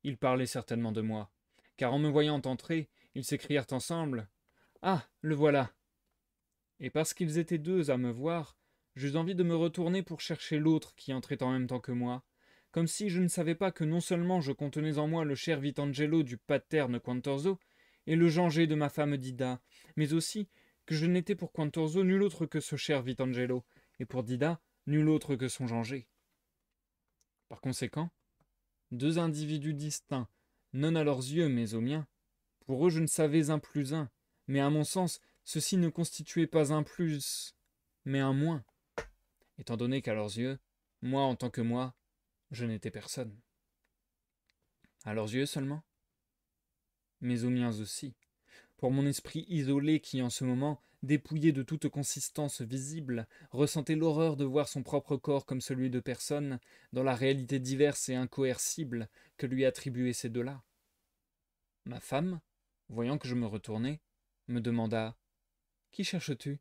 Ils parlaient certainement de moi, car en me voyant entrer, ils s'écrièrent ensemble « Ah, le voilà !» Et parce qu'ils étaient deux à me voir, j'eus envie de me retourner pour chercher l'autre qui entrait en même temps que moi, comme si je ne savais pas que non seulement je contenais en moi le cher Vitangelo du paterne Quantorzo, et le Janger de ma femme Dida, mais aussi que je n'étais pour Quantorzo nul autre que ce cher Vitangelo, et pour Dida nul autre que son Janger. Par conséquent, deux individus distincts, non à leurs yeux mais aux miens, pour eux je ne savais un plus un, mais à mon sens, ceci ne constituait pas un plus, mais un moins, étant donné qu'à leurs yeux, moi en tant que moi, je n'étais personne. À leurs yeux seulement, mais aux miens aussi, pour mon esprit isolé qui en ce moment, dépouillé de toute consistance visible, ressentait l'horreur de voir son propre corps comme celui de personne, dans la réalité diverse et incoercible que lui attribuaient ces deux-là. Ma femme, voyant que je me retournais, me demanda « Qui cherches-tu »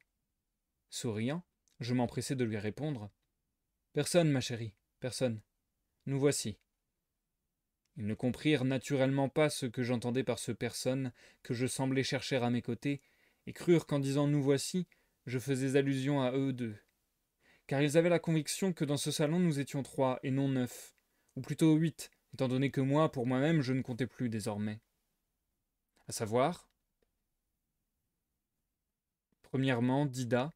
Souriant, je m'empressai de lui répondre « Personne, ma chérie, personne. Nous voici. » Ils ne comprirent naturellement pas ce que j'entendais par ce personne que je semblais chercher à mes côtés, et crurent qu'en disant nous voici, je faisais allusion à eux deux. Car ils avaient la conviction que dans ce salon nous étions 3 et non 9, ou plutôt 8, étant donné que moi, pour moi-même, je ne comptais plus désormais. À savoir, premièrement, Dida,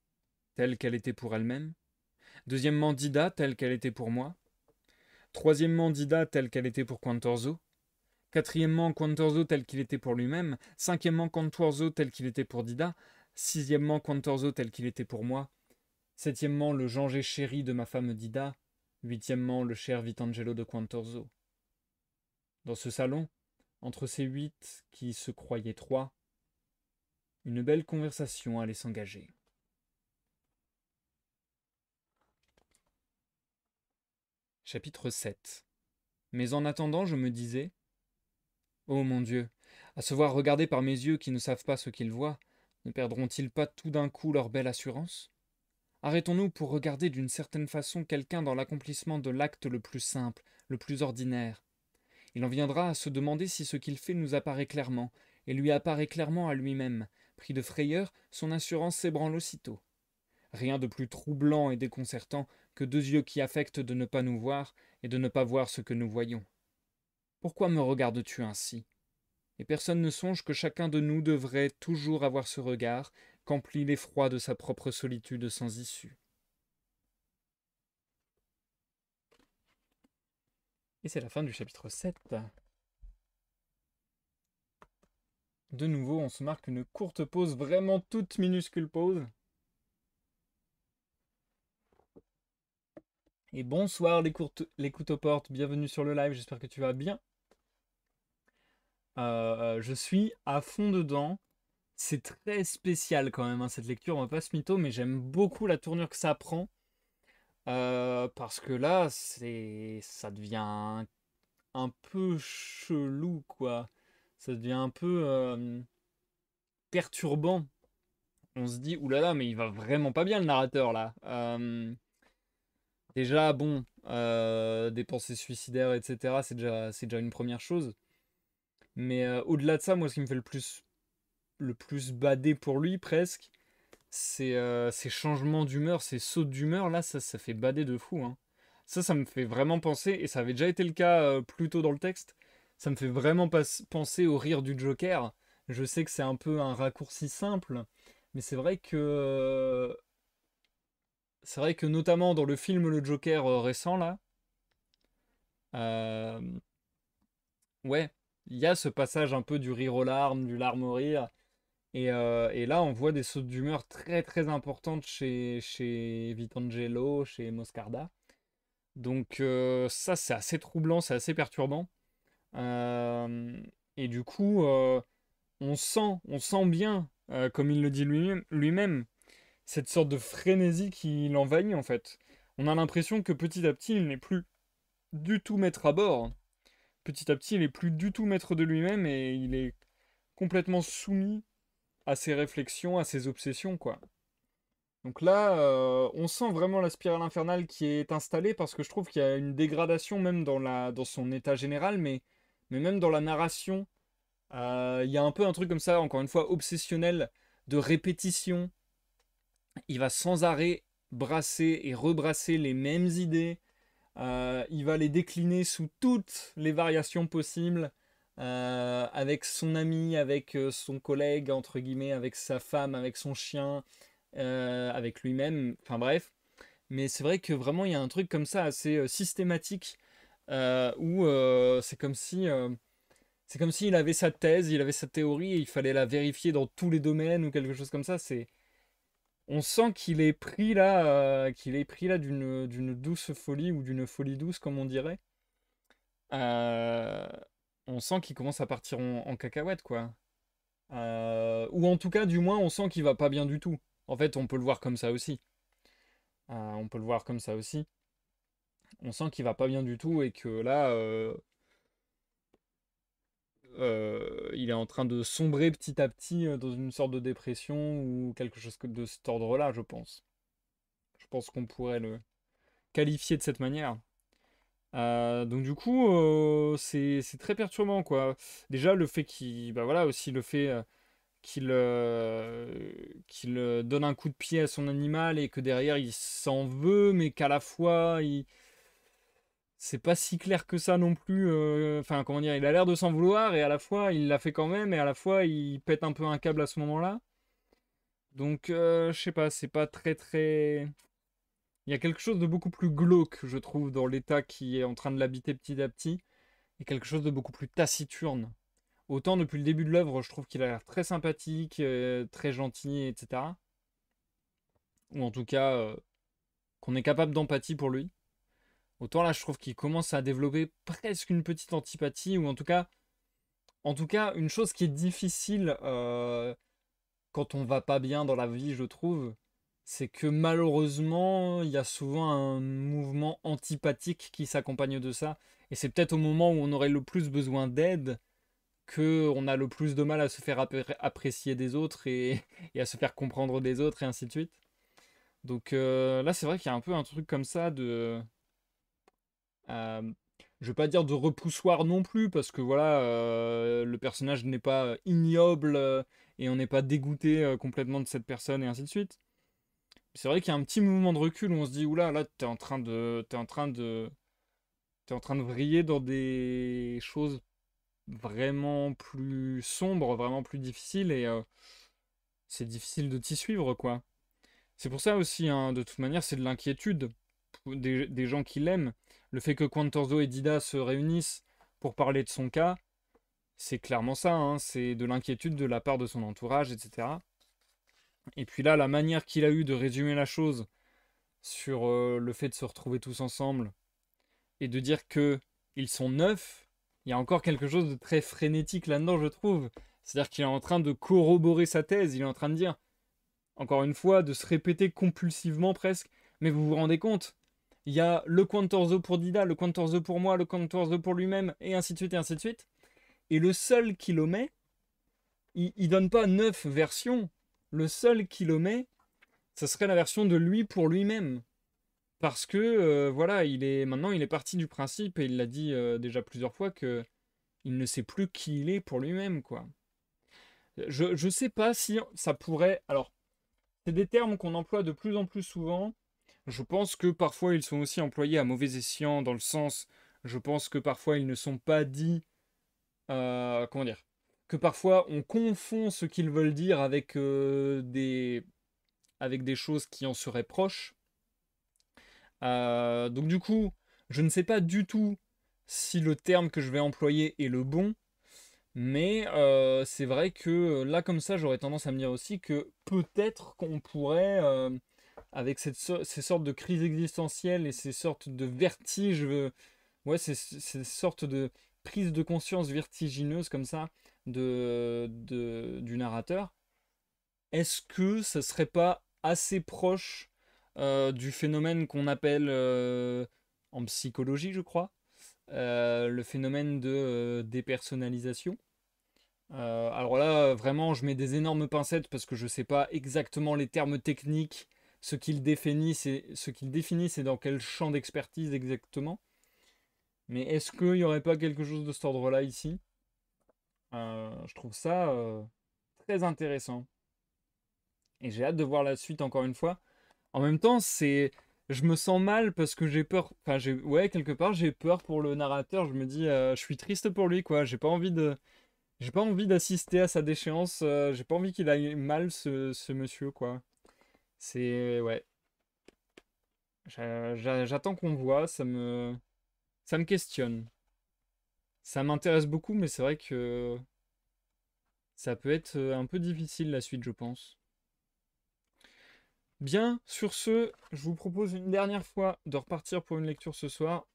telle qu'elle était pour elle-même. Deuxièmement, Dida, telle qu'elle était pour moi. Troisièmement, Dida, telle qu'elle était pour Quantorzo. Quatrièmement, Quantorzo tel qu'il était pour lui-même. Cinquièmement, Quantorzo tel qu'il était pour Dida. Sixièmement, Quantorzo tel qu'il était pour moi. Septièmement, le Janger chéri de ma femme Dida. Huitièmement, le cher Vitangelo de Quantorzo. Dans ce salon, entre ces 8 qui se croyaient 3, une belle conversation allait s'engager. Chapitre 7. Mais en attendant, je me disais ô mon Dieu, à se voir regarder par mes yeux qui ne savent pas ce qu'ils voient, ne perdront-ils pas tout d'un coup leur belle assurance? Arrêtons-nous pour regarder d'une certaine façon quelqu'un dans l'accomplissement de l'acte le plus simple, le plus ordinaire. Il en viendra à se demander si ce qu'il fait nous apparaît clairement, et lui apparaît clairement à lui-même. Pris de frayeur, son assurance s'ébranle aussitôt. Rien de plus troublant et déconcertant que deux yeux qui affectent de ne pas nous voir et de ne pas voir ce que nous voyons. Pourquoi me regardes-tu ainsi? Et personne ne songe que chacun de nous devrait toujours avoir ce regard qu'emplit l'effroi de sa propre solitude sans issue. Et c'est la fin du chapitre 7. De nouveau, on se marque une courte pause, vraiment toute minuscule pause. Et bonsoir les couteaux portes, bienvenue sur le live, j'espère que tu vas bien. Je suis à fond dedans. C'est très spécial quand même, hein, cette lecture, on va pas se mytho, mais j'aime beaucoup la tournure que ça prend. Parce que là, ça devient un peu chelou, quoi. Ça devient un peu perturbant. On se dit, oulala, mais il va vraiment pas bien le narrateur là. Déjà, bon, des pensées suicidaires, etc., c'est déjà une première chose. Mais au-delà de ça, moi, ce qui me fait le plus bader pour lui, presque, c'est ces changements d'humeur, ces sauts d'humeur, là, ça fait bader de fou, hein. Ça me fait vraiment penser, et ça avait déjà été le cas plus tôt dans le texte, ça me fait vraiment penser au rire du Joker. Je sais que c'est un peu un raccourci simple, mais c'est vrai que notamment dans le film Le Joker récent, là, euh, ouais, il y a ce passage un peu du rire aux larmes, du larme au rire. Et là, on voit des sautes d'humeur très très importantes chez Vitangelo, chez Moscarda. Donc ça, c'est assez troublant, c'est assez perturbant. Euh, et du coup, on sent bien, comme il le dit lui-même, cette sorte de frénésie qui l'envahit en fait. On a l'impression que petit à petit, il n'est plus du tout maître à bord. Petit à petit, il est plus du tout maître de lui-même et il est complètement soumis à ses réflexions, à ses obsessions, quoi. Donc là, on sent vraiment la spirale infernale qui est installée parce que je trouve qu'il y a une dégradation même dans son état général, mais même dans la narration. Il y a un peu un truc comme ça, encore une fois, obsessionnel, de répétition. Il va sans arrêt brasser et rebrasser les mêmes idées. Il va les décliner sous toutes les variations possibles, avec son ami, avec son collègue, entre guillemets, avec sa femme, avec son chien, avec lui-même, enfin bref. Mais c'est vrai que vraiment, il y a un truc comme ça assez systématique, où c'est comme s'il avait sa thèse, il avait sa théorie, et il fallait la vérifier dans tous les domaines ou quelque chose comme ça. On sent qu'il est pris là d'une douce folie ou d'une folie douce, comme on dirait. Euh, on sent qu'il commence à partir en cacahuète, quoi. Ou en tout cas, du moins, on sent qu'il va pas bien du tout. En fait, on peut le voir comme ça aussi. On peut le voir comme ça aussi. On sent qu'il va pas bien du tout et que là, il est en train de sombrer petit à petit dans une sorte de dépression ou quelque chose de cet ordre-là, je pense. Je pense qu'on pourrait le qualifier de cette manière. Donc du coup, c'est très perturbant, quoi. Déjà le fait qu'il, bah voilà, aussi le fait qu'il donne un coup de pied à son animal et que derrière il s'en veut, mais qu'à la fois c'est pas si clair que ça non plus. Enfin, comment dire, il a l'air de s'en vouloir et à la fois il l'a fait quand même et à la fois il pète un peu un câble à ce moment-là. Donc je sais pas, c'est pas très très. Il y a quelque chose de beaucoup plus glauque, je trouve, dans l'état qui est en train de l'habiter petit à petit, et quelque chose de beaucoup plus taciturne. Autant depuis le début de l'œuvre, je trouve qu'il a l'air très sympathique, très gentil, etc. Ou en tout cas, qu'on est capable d'empathie pour lui. Autant là, je trouve qu'il commence à développer presque une petite antipathie, ou en tout cas, une chose qui est difficile quand on va pas bien dans la vie, je trouve, c'est que malheureusement, il y a souvent un mouvement antipathique qui s'accompagne de ça. Et c'est peut-être au moment où on aurait le plus besoin d'aide que on a le plus de mal à se faire apprécier des autres et à se faire comprendre des autres et ainsi de suite. Donc là, c'est vrai qu'il y a un peu un truc comme ça de... euh, je vais pas dire de repoussoir non plus, parce que voilà, le personnage n'est pas ignoble et on n'est pas dégoûté complètement de cette personne et ainsi de suite. C'est vrai qu'il y a un petit mouvement de recul où on se dit, oula, là, t'es en train de vriller dans des choses vraiment plus sombres, vraiment plus difficiles, et c'est difficile de t'y suivre, quoi. C'est pour ça aussi, hein, de toute manière, c'est de l'inquiétude des gens qui l'aiment. Le fait que Quantorzo et Dida se réunissent pour parler de son cas, c'est clairement ça, hein, c'est de l'inquiétude de la part de son entourage, etc. Et puis là, la manière qu'il a eu de résumer la chose sur le fait de se retrouver tous ensemble et de dire que ils sont neufs, il y a encore quelque chose de très frénétique là-dedans, je trouve. C'est-à-dire qu'il est en train de corroborer sa thèse, il est en train de dire, encore une fois, de se répéter compulsivement presque, mais vous vous rendez compte, il y a le Quantorzo pour Dida, le Quantorzo pour moi, le Quantorzo pour lui-même, et ainsi de suite, et ainsi de suite. Et le seul qui l'omet, il donne pas 9 versions, le seul qui l'omet, ce serait la version de lui pour lui-même. Parce que voilà, maintenant il est parti du principe et il l'a dit déjà plusieurs fois que il ne sait plus qui il est pour lui-même, quoi. Je sais pas si ça pourrait. Alors, c'est des termes qu'on emploie de plus en plus souvent. Je pense que parfois ils sont aussi employés à mauvais escient dans le sens, je pense que parfois ils ne sont pas dits. Comment dire? Que parfois on confond ce qu'ils veulent dire avec des choses qui en seraient proches. Donc du coup, je ne sais pas du tout si le terme que je vais employer est le bon, Mais c'est vrai que là, comme ça, j'aurais tendance à me dire aussi que peut-être qu'on pourrait, avec ces sortes de crises existentielles et ces sortes de vertiges, ouais, ces sortes de prises de conscience vertigineuses comme ça du narrateur, est-ce que ça serait pas assez proche du phénomène qu'on appelle en psychologie, je crois, le phénomène de dépersonnalisation? Alors là, vraiment, je mets des énormes pincettes parce que je ne sais pas exactement les termes techniques, ce qu'ils définissent et dans quel champ d'expertise exactement. Mais est-ce qu'il n'y aurait pas quelque chose de cet ordre-là ici? Je trouve ça très intéressant. Et j'ai hâte de voir la suite encore une fois. En même temps, je me sens mal parce que j'ai peur. Enfin, ouais, quelque part, j'ai peur pour le narrateur. Je me dis, je suis triste pour lui, quoi. J'ai pas envie d'assister à sa déchéance. J'ai pas envie qu'il aille mal, ce monsieur, quoi. Ouais. J'attends qu'on voit. Ça me questionne. Ça m'intéresse beaucoup, mais c'est vrai que ça peut être un peu difficile la suite, je pense. Bien, sur ce, je vous propose une dernière fois de repartir pour une lecture ce soir.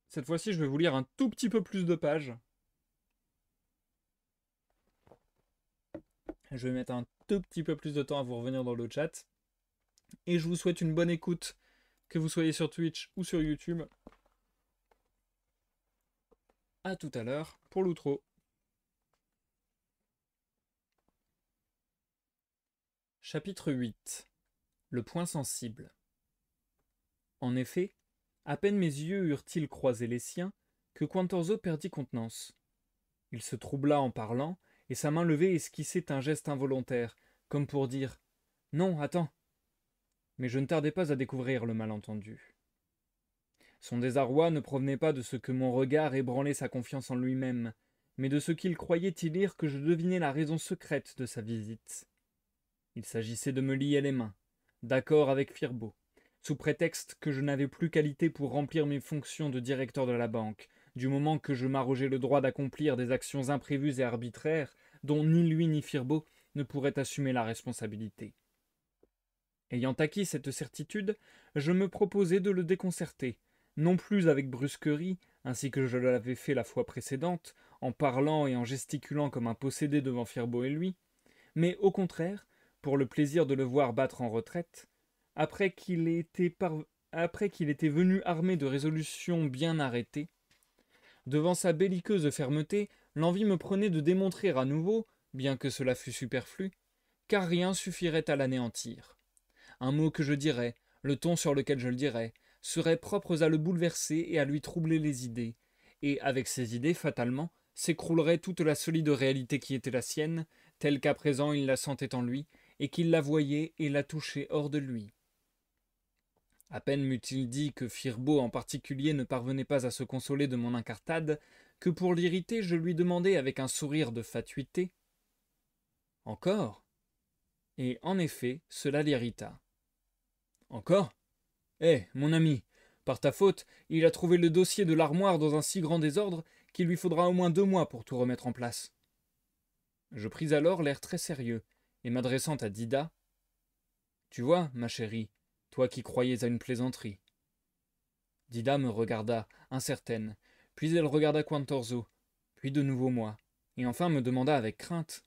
Cette fois-ci, je vais vous lire un tout petit peu plus de pages. Je vais mettre un tout petit peu plus de temps à vous revenir dans le chat. Et je vous souhaite une bonne écoute, que vous soyez sur Twitch ou sur YouTube. A tout à l'heure pour l'outro. Chapitre 8. Le point sensible. En effet, à peine mes yeux eurent-ils croisé les siens, que Quantorzo perdit contenance. Il se troubla en parlant, et sa main levée esquissait un geste involontaire, comme pour dire non, attends. Mais je ne tardai pas à découvrir le malentendu. Son désarroi ne provenait pas de ce que mon regard ébranlait sa confiance en lui-même, mais de ce qu'il croyait y lire que je devinais la raison secrète de sa visite. Il s'agissait de me lier les mains, d'accord avec Firbeau, sous prétexte que je n'avais plus qualité pour remplir mes fonctions de directeur de la banque, du moment que je m'arrogeais le droit d'accomplir des actions imprévues et arbitraires dont ni lui ni Firbeau ne pourraient assumer la responsabilité. Ayant acquis cette certitude, je me proposai de le déconcerter, non plus avec brusquerie, ainsi que je l'avais fait la fois précédente, en parlant et en gesticulant comme un possédé devant Firbeau et lui, mais au contraire, pour le plaisir de le voir battre en retraite, après qu'il était venu armé de résolutions bien arrêtées. Devant sa belliqueuse fermeté, l'envie me prenait de démontrer à nouveau, bien que cela fût superflu, car rien suffirait à l'anéantir. Un mot que je dirais, le ton sur lequel je le dirais, seraient propres à le bouleverser et à lui troubler les idées, et avec ces idées, fatalement, s'écroulerait toute la solide réalité qui était la sienne, telle qu'à présent il la sentait en lui, et qu'il la voyait et la touchait hors de lui. À peine m'eût-il dit que Firbeau en particulier ne parvenait pas à se consoler de mon incartade, que pour l'irriter je lui demandai avec un sourire de fatuité. Encore? Et en effet, cela l'irrita. Encore? Mon ami, par ta faute, il a trouvé le dossier de l'armoire dans un si grand désordre qu'il lui faudra au moins 2 mois pour tout remettre en place. Je pris alors l'air très sérieux, et m'adressant à Dida, tu vois, ma chérie, toi qui croyais à une plaisanterie. Dida me regarda, incertaine, puis elle regarda Quantorzo, puis de nouveau moi, et enfin me demanda avec crainte.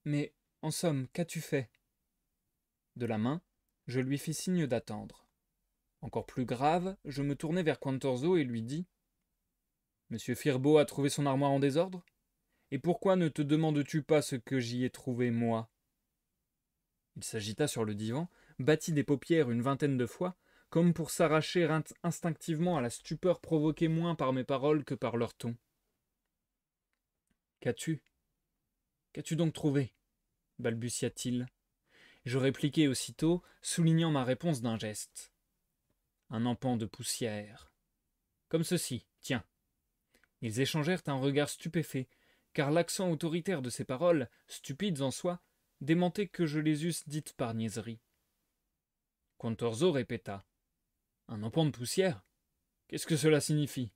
Mais, en somme, qu'as-tu fait? De la main, je lui fis signe d'attendre. Encore plus grave, je me tournai vers Quantorzo et lui dis Monsieur Firbeau a trouvé son armoire en désordre? Et pourquoi ne te demandes-tu pas ce que j'y ai trouvé, moi? Il s'agita sur le divan, battit des paupières une vingtaine de fois, comme pour s'arracher instinctivement à la stupeur provoquée moins par mes paroles que par leur ton. Qu'as-tu? Qu'as-tu donc trouvé? Balbutia-t-il. Je répliquai aussitôt, soulignant ma réponse d'un geste. Un empan de poussière. Comme ceci, tiens. Ils échangèrent un regard stupéfait, car l'accent autoritaire de ces paroles, stupides en soi, démentait que je les eusse dites par niaiserie. Quantorzo répéta. Un empan de poussière? Qu'est-ce que cela signifie?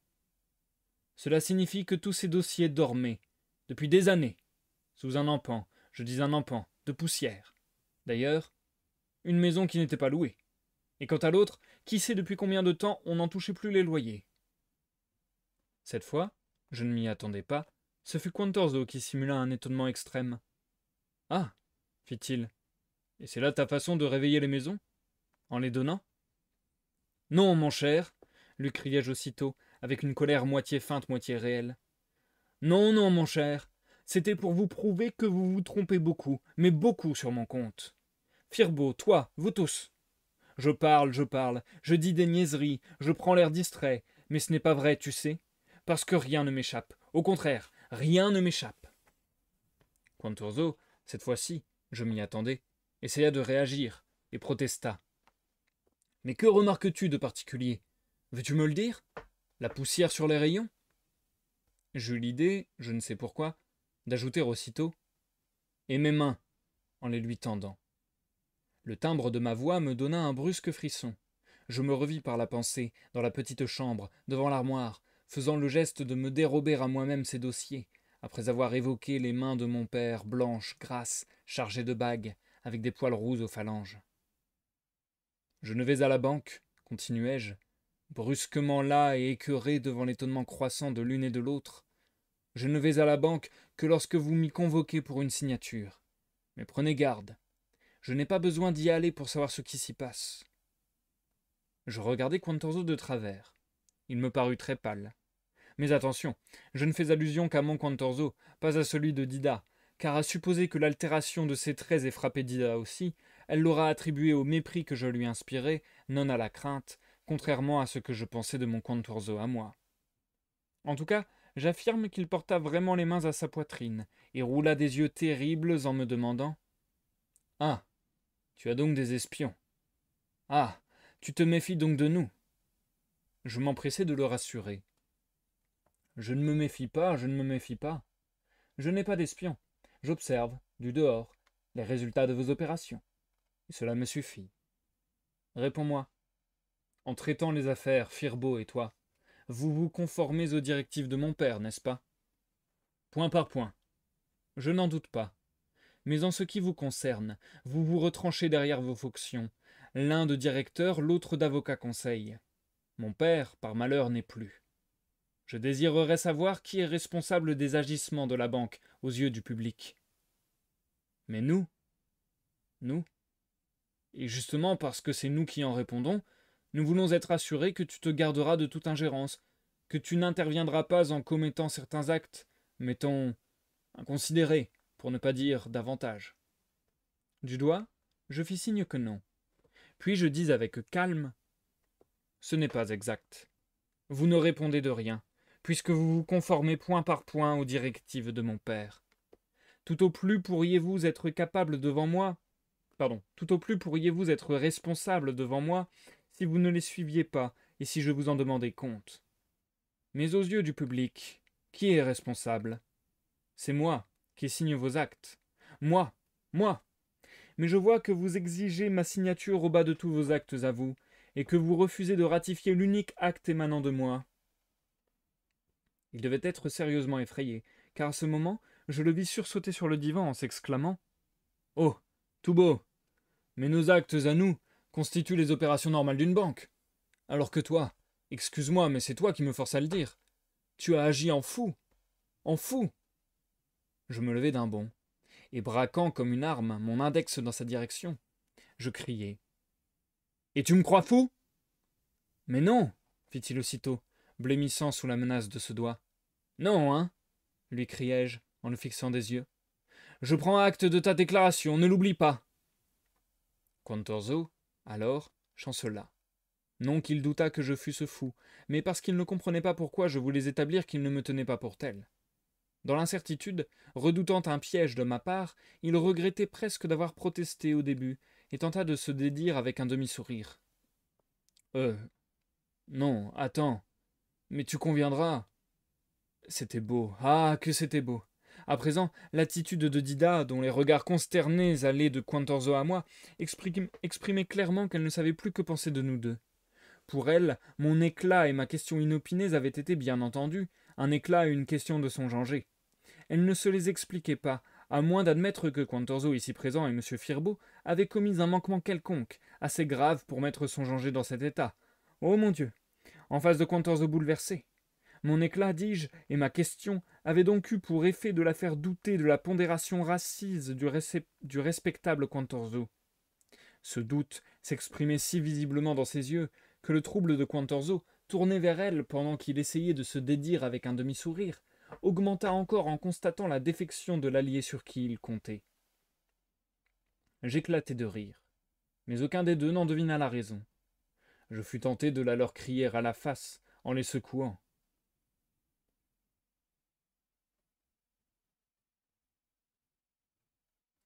Cela signifie que tous ces dossiers dormaient, depuis des années, sous un empan, je dis un empan, de poussière. D'ailleurs, une maison qui n'était pas louée. Et quant à l'autre, qui sait depuis combien de temps on n'en touchait plus les loyers. Cette fois, je ne m'y attendais pas, ce fut Quantorzo qui simula un étonnement extrême. « Ah » fit-il, « et c'est là ta façon de réveiller les maisons? En les donnant ?» ?»« Non, mon cher, lui criai-je aussitôt, avec une colère moitié feinte, moitié réelle. Non, non, mon cher, c'était pour vous prouver que vous vous trompez beaucoup, mais beaucoup sur mon compte. Firbo, toi, vous tous. Je parle, je dis des niaiseries, je prends l'air distrait, mais ce n'est pas vrai, tu sais, parce que rien ne m'échappe. Au contraire, rien ne m'échappe. Quantorzo, cette fois-ci, je m'y attendais, essaya de réagir et protesta. Mais que remarques-tu de particulier? Veux-tu me le dire? La poussière sur les rayons? J'eus l'idée, je ne sais pourquoi, d'ajouter aussitôt « et mes mains » en les lui tendant. Le timbre de ma voix me donna un brusque frisson. Je me revis par la pensée, dans la petite chambre, devant l'armoire, faisant le geste de me dérober à moi-même ces dossiers, après avoir évoqué les mains de mon père, blanches, grasses, chargées de bagues, avec des poils roux aux phalanges. Je ne vais à la banque, continuai-je, brusquement las et écœuré devant l'étonnement croissant de l'une et de l'autre. Je ne vais à la banque que lorsque vous m'y convoquez pour une signature. Mais prenez garde, je n'ai pas besoin d'y aller pour savoir ce qui s'y passe. Je regardai Quantorzo de travers. Il me parut très pâle. Mais attention, je ne fais allusion qu'à mon Quantorzo, pas à celui de Dida, car à supposer que l'altération de ses traits ait frappé Dida aussi, elle l'aura attribué au mépris que je lui inspirais, non à la crainte, contrairement à ce que je pensais de mon Quantorzo à moi. En tout cas, j'affirme qu'il porta vraiment les mains à sa poitrine, et roula des yeux terribles en me demandant « Ah, tu as donc des espions. Ah, tu te méfies donc de nous. » Je m'empressai de le rassurer. « Je ne me méfie pas, je ne me méfie pas. Je n'ai pas d'espions. J'observe, du dehors, les résultats de vos opérations. Et cela me suffit. Réponds-moi. En traitant les affaires, Firbo et toi, vous vous conformez aux directives de mon père, n'est-ce pas? Point par point. Je n'en doute pas. Mais en ce qui vous concerne, vous vous retranchez derrière vos fonctions, l'un de directeur, l'autre d'avocat conseil. Mon père, par malheur, n'est plus. Je désirerais savoir qui est responsable des agissements de la banque aux yeux du public. Mais nous, et justement parce que c'est nous qui en répondons, nous voulons être assurés que tu te garderas de toute ingérence, que tu n'interviendras pas en commettant certains actes, mettons, inconsidérés, pour ne pas dire davantage. Du doigt, je fis signe que non. Puis je dis avec calme, ce n'est pas exact. Vous ne répondez de rien, puisque vous vous conformez point par point aux directives de mon père. Tout au plus pourriez-vous être capable devant moi, tout au plus pourriez-vous être responsable devant moi si vous ne les suiviez pas et si je vous en demandais compte. Mais aux yeux du public, qui est responsable? C'est moi qui signe vos actes. Moi. Mais je vois que vous exigez ma signature au bas de tous vos actes à vous, et que vous refusez de ratifier l'unique acte émanant de moi. Il devait être sérieusement effrayé, car à ce moment, je le vis sursauter sur le divan en s'exclamant « Oh, tout beau! Mais nos actes à nous constituent les opérations normales d'une banque. Alors que toi, excuse-moi, mais c'est toi qui me forces à le dire, tu as agi en fou. En fou !» Je me levai d'un bond, et braquant comme une arme mon index dans sa direction, je criai « Et tu me crois fou ?» « Mais non, fit-il aussitôt, blêmissant sous la menace de ce doigt. Non, hein, lui criai-je en le fixant des yeux. Je prends acte de ta déclaration, ne l'oublie pas. Quantorzo, alors, chancela. Non qu'il doutât que je fusse fou, mais parce qu'il ne comprenait pas pourquoi je voulais établir qu'il ne me tenait pas pour tel. Dans l'incertitude, redoutant un piège de ma part, il regrettait presque d'avoir protesté au début, et tenta de se dédire avec un demi-sourire. Non, attends, mais tu conviendras. C'était beau, ah, que c'était beau. À présent, l'attitude de Dida, dont les regards consternés allaient de Quantorzo à moi, exprimait clairement qu'elle ne savait plus que penser de nous deux. Pour elle, mon éclat et ma question inopinée avaient été bien entendus, un éclat et une question de son Janger. Elle ne se les expliquait pas, à moins d'admettre que Quantorzo ici présent et M. Firbeau avaient commis un manquement quelconque, assez grave pour mettre son Janger dans cet état. Oh mon Dieu! En face de Quantorzo bouleversé. Mon éclat, dis-je, et ma question avaient donc eu pour effet de la faire douter de la pondération racise du respectable Quantorzo. Ce doute s'exprimait si visiblement dans ses yeux que le trouble de Quantorzo, tourné vers elle pendant qu'il essayait de se dédire avec un demi-sourire, augmenta encore en constatant la défection de l'allié sur qui il comptait. J'éclatai de rire, mais aucun des deux n'en devina la raison. Je fus tenté de la leur crier à la face en les secouant.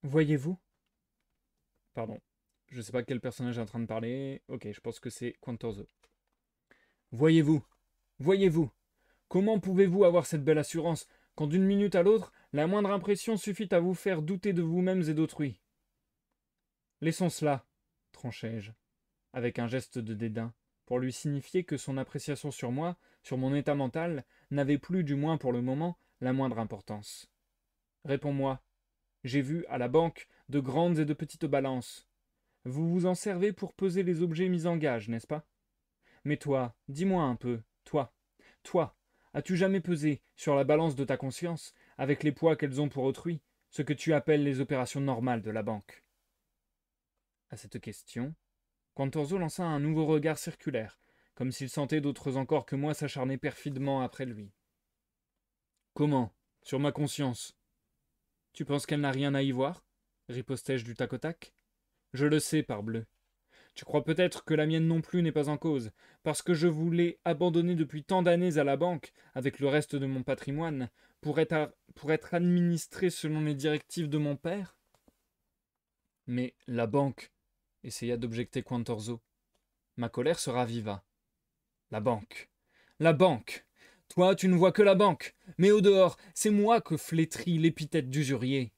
Voyez-vous? Pardon, je ne sais pas quel personnage est en train de parler. Ok, je pense que c'est Quantorzo. Voyez-vous, voyez-vous, comment pouvez-vous avoir cette belle assurance quand d'une minute à l'autre, la moindre impression suffit à vous faire douter de vous-mêmes et d'autrui? Laissons cela, tranchai-je, avec un geste de dédain, pour lui signifier que son appréciation sur moi, sur mon état mental, n'avait plus, du moins pour le moment, la moindre importance. Réponds-moi. J'ai vu, à la banque, de grandes et de petites balances. Vous vous en servez pour peser les objets mis en gage, n'est-ce pas? Mais toi, dis-moi un peu, toi, as-tu jamais pesé, sur la balance de ta conscience, avec les poids qu'elles ont pour autrui, ce que tu appelles les opérations normales de la banque? À cette question, Quantorzo lança un nouveau regard circulaire, comme s'il sentait d'autres encore que moi s'acharner perfidement après lui. Comment? Sur ma conscience? Tu penses qu'elle n'a rien à y voir? Ripostai-je du tac au tac. Je le sais, parbleu. Tu crois peut-être que la mienne non plus n'est pas en cause, parce que je voulais abandonner depuis tant d'années à la banque, avec le reste de mon patrimoine, pour être administré selon les directives de mon père? Mais la banque, essaya d'objecter Quantorzo. Ma colère se raviva. La banque. La banque. Toi, tu ne vois que la banque, mais au dehors, c'est moi que flétrit l'épithète d'usurier.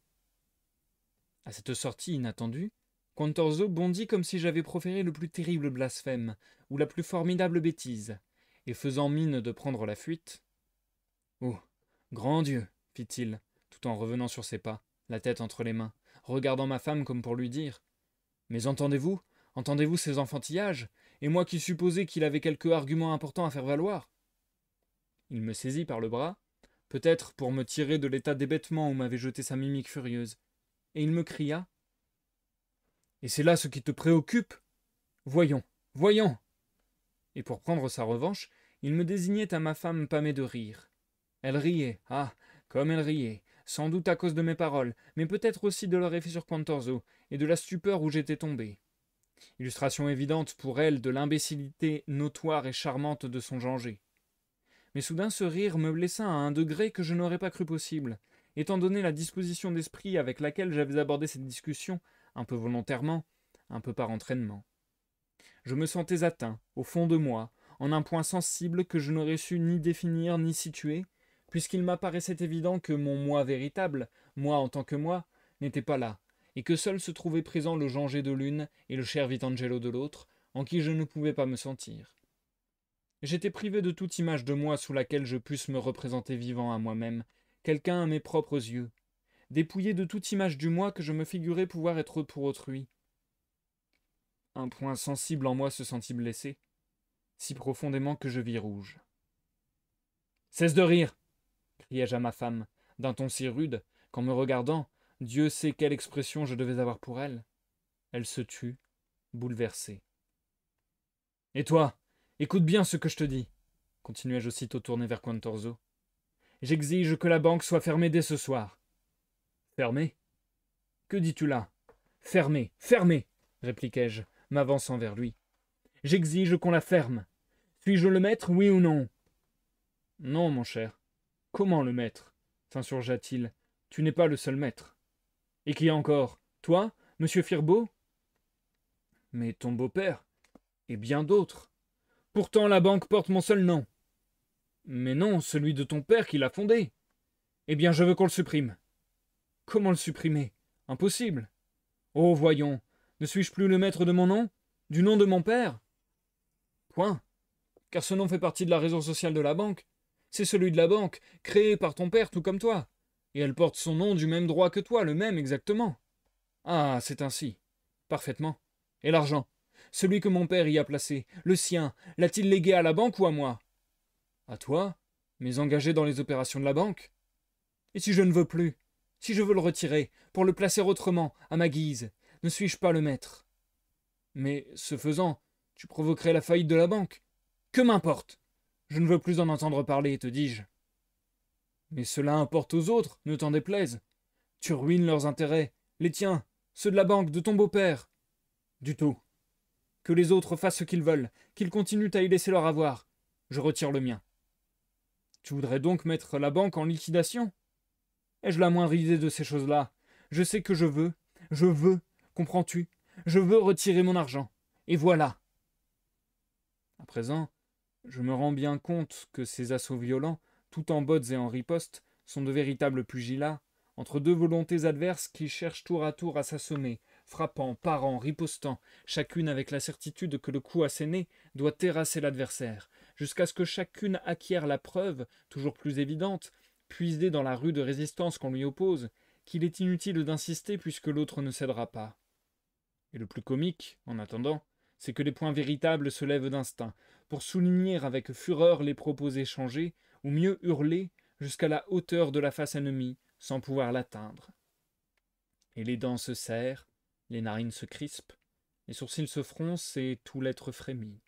À cette sortie inattendue, Quantorzo bondit comme si j'avais proféré le plus terrible blasphème, ou la plus formidable bêtise, et faisant mine de prendre la fuite. Oh, grand Dieu, fit-il, tout en revenant sur ses pas, la tête entre les mains, regardant ma femme comme pour lui dire. Mais entendez-vous ces enfantillages, et moi qui supposais qu'il avait quelque argument important à faire valoir? Il me saisit par le bras, peut-être pour me tirer de l'état d'hébétement où m'avait jeté sa mimique furieuse, et il me cria. Et c'est là ce qui te préoccupe? Voyons, voyons! Et pour prendre sa revanche, il me désignait à ma femme pâmée de rire. Elle riait, ah, comme elle riait, sans doute à cause de mes paroles, mais peut-être aussi de leur effet sur Quantorzo, et de la stupeur où j'étais tombé. Illustration évidente pour elle de l'imbécilité notoire et charmante de son Janger. Mais soudain ce rire me blessa à un degré que je n'aurais pas cru possible, étant donné la disposition d'esprit avec laquelle j'avais abordé cette discussion, un peu volontairement, un peu par entraînement. Je me sentais atteint, au fond de moi, en un point sensible que je n'aurais su ni définir ni situer, puisqu'il m'apparaissait évident que mon moi véritable, moi en tant que moi, n'était pas là, et que seul se trouvait présent le Janger de l'une et le cher Vitangelo de l'autre, en qui je ne pouvais pas me sentir. J'étais privé de toute image de moi sous laquelle je pusse me représenter vivant à moi-même, quelqu'un à mes propres yeux, dépouillé de toute image du moi que je me figurais pouvoir être pour autrui. Un point sensible en moi se sentit blessé, si profondément que je vis rouge. « Cesse de rire !» criai-je à ma femme, d'un ton si rude, qu'en me regardant, Dieu sait quelle expression je devais avoir pour elle. Elle se tut, bouleversée. « Et toi, écoute bien ce que je te dis, continuai-je aussitôt tourné vers Quantorzo. J'exige que la banque soit fermée dès ce soir. Fermée? Que dis-tu là? Fermée, fermée, répliquai-je, m'avançant vers lui. J'exige qu'on la ferme. Suis-je le maître, oui ou non? Non, mon cher. Comment le maître? S'insurgea-t-il. Tu n'es pas le seul maître. Et qui encore? Toi, monsieur Firbeau? Mais ton beau-père, et bien d'autres. Pourtant la banque porte mon seul nom. Mais non, celui de ton père qui l'a fondée. Eh bien, je veux qu'on le supprime. Comment le supprimer? Impossible. Oh, voyons, ne suis-je plus le maître de mon nom? Du nom de mon père? Point. Car ce nom fait partie de la raison sociale de la banque. C'est celui de la banque, créé par ton père tout comme toi. Et elle porte son nom du même droit que toi, le même exactement. Ah, c'est ainsi. Parfaitement. Et l'argent? Celui que mon père y a placé, le sien, l'a-t-il légué à la banque ou à moi? À toi, mais engagé dans les opérations de la banque? Et si je ne veux plus? Si je veux le retirer, pour le placer autrement, à ma guise, ne suis-je pas le maître? Mais, ce faisant, tu provoquerais la faillite de la banque. Que m'importe? Je ne veux plus en entendre parler, te dis-je. Mais cela importe aux autres, ne t'en déplaise. Tu ruines leurs intérêts, les tiens, ceux de la banque, de ton beau-père. Du tout. Que les autres fassent ce qu'ils veulent, qu'ils continuent à y laisser leur avoir. Je retire le mien. Tu voudrais donc mettre la banque en liquidation? Ai-je la moindre idée de ces choses-là? Je sais que je veux, comprends-tu? Je veux retirer mon argent. Et voilà. À présent, je me rends bien compte que ces assauts violents, tout en bottes et en ripostes, sont de véritables pugilats, entre deux volontés adverses qui cherchent tour à tour à s'assommer, frappant, parant, ripostant, chacune avec la certitude que le coup asséné doit terrasser l'adversaire, jusqu'à ce que chacune acquiert la preuve, toujours plus évidente, puisée dans la rude résistance qu'on lui oppose, qu'il est inutile d'insister puisque l'autre ne cédera pas. Et le plus comique, en attendant, c'est que les points véritables se lèvent d'instinct, pour souligner avec fureur les propos échangés, ou mieux hurler, jusqu'à la hauteur de la face ennemie, sans pouvoir l'atteindre. Et les dents se serrent, les narines se crispent, les sourcils se froncent et tout l'être frémit.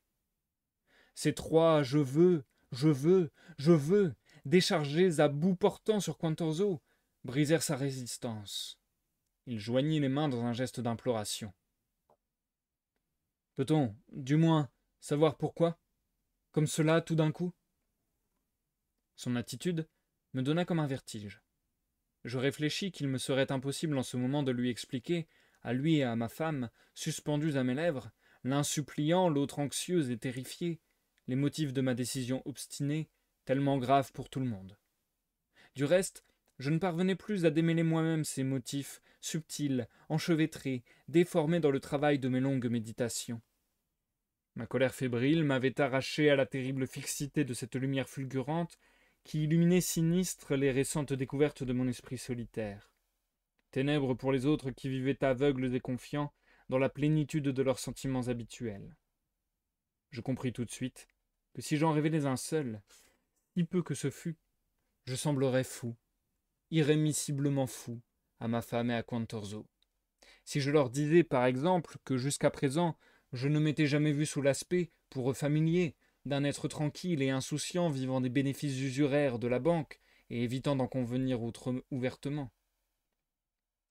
Ces trois je veux, je veux, déchargés à bout portant sur Quantorzo, brisèrent sa résistance. Il joignit les mains dans un geste d'imploration. Peut-on, du moins, savoir pourquoi? Comme cela, tout d'un coup? Son attitude me donna comme un vertige. Je réfléchis qu'il me serait impossible en ce moment de lui expliquer, à lui et à ma femme, suspendus à mes lèvres, l'un suppliant, l'autre anxieuse et terrifiée, les motifs de ma décision obstinée, tellement grave pour tout le monde. Du reste, je ne parvenais plus à démêler moi-même ces motifs, subtils, enchevêtrés, déformés dans le travail de mes longues méditations. Ma colère fébrile m'avait arraché à la terrible fixité de cette lumière fulgurante qui illuminait sinistre les récentes découvertes de mon esprit solitaire. Ténèbres pour les autres qui vivaient aveugles et confiants dans la plénitude de leurs sentiments habituels. Je compris tout de suite que si j'en révélais un seul, si peu que ce fût, je semblerais fou, irrémissiblement fou, à ma femme et à Quantorzo. Si je leur disais, par exemple, que jusqu'à présent, je ne m'étais jamais vu sous l'aspect, pour eux familier, d'un être tranquille et insouciant vivant des bénéfices usuraires de la banque et évitant d'en convenir ouvertement.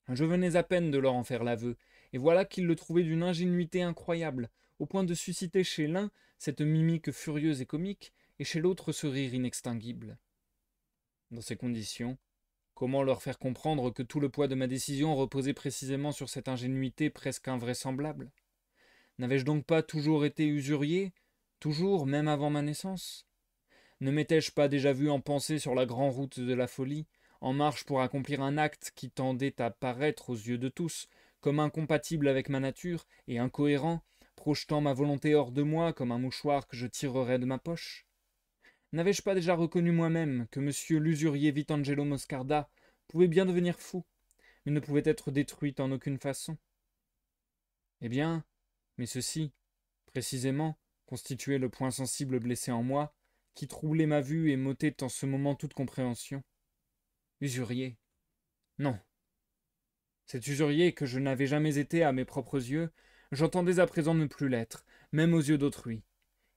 Je venais à peine de leur en faire l'aveu, et voilà qu'ils le trouvaient d'une ingénuité incroyable, au point de susciter chez l'un cette mimique furieuse et comique, et chez l'autre ce rire inextinguible. Dans ces conditions, comment leur faire comprendre que tout le poids de ma décision reposait précisément sur cette ingénuité presque invraisemblable? N'avais-je donc pas toujours été usurier, toujours, même avant ma naissance? Ne m'étais-je pas déjà vu en pensée sur la grande route de la folie, en marche pour accomplir un acte qui tendait à paraître aux yeux de tous comme incompatible avec ma nature et incohérent, projetant ma volonté hors de moi comme un mouchoir que je tirerais de ma poche? N'avais-je pas déjà reconnu moi-même que monsieur l'usurier Vitangelo Moscarda pouvait bien devenir fou, mais ne pouvait être détruit en aucune façon? Eh bien, mais ceci, précisément, constituait le point sensible blessé en moi, qui troublait ma vue et m'ôtait en ce moment toute compréhension. Usurier. Non. Cet usurier que je n'avais jamais été à mes propres yeux, j'entendais à présent ne plus l'être, même aux yeux d'autrui.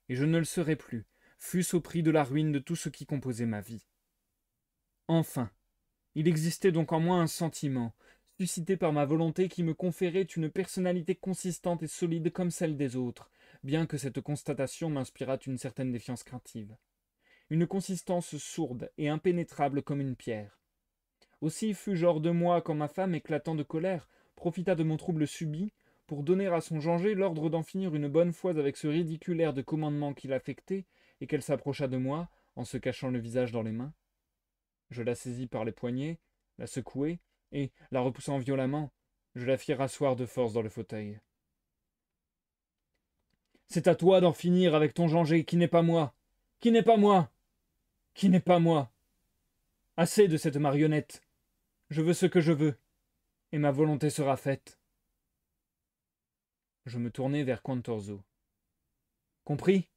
Et je ne le serais plus, fût-ce au prix de la ruine de tout ce qui composait ma vie. Enfin, il existait donc en moi un sentiment, suscité par ma volonté, qui me conférait une personnalité consistante et solide comme celle des autres, bien que cette constatation m'inspirât une certaine défiance craintive. Une consistance sourde et impénétrable comme une pierre. Aussi fus-je hors de moi quand ma femme, éclatant de colère, profita de mon trouble subit pour donner à son Genger l'ordre d'en finir une bonne fois avec ce ridicule air de commandement qu'il affectait, et qu'elle s'approcha de moi, en se cachant le visage dans les mains. Je la saisis par les poignets, la secouai, et, la repoussant violemment, je la fis rasseoir de force dans le fauteuil. C'est à toi d'en finir avec ton Genger, qui n'est pas moi, qui n'est pas moi. qui n'est pas moi. Assez de cette marionnette. Je veux ce que je veux, et ma volonté sera faite. Je me tournai vers Quantorzo. Compris?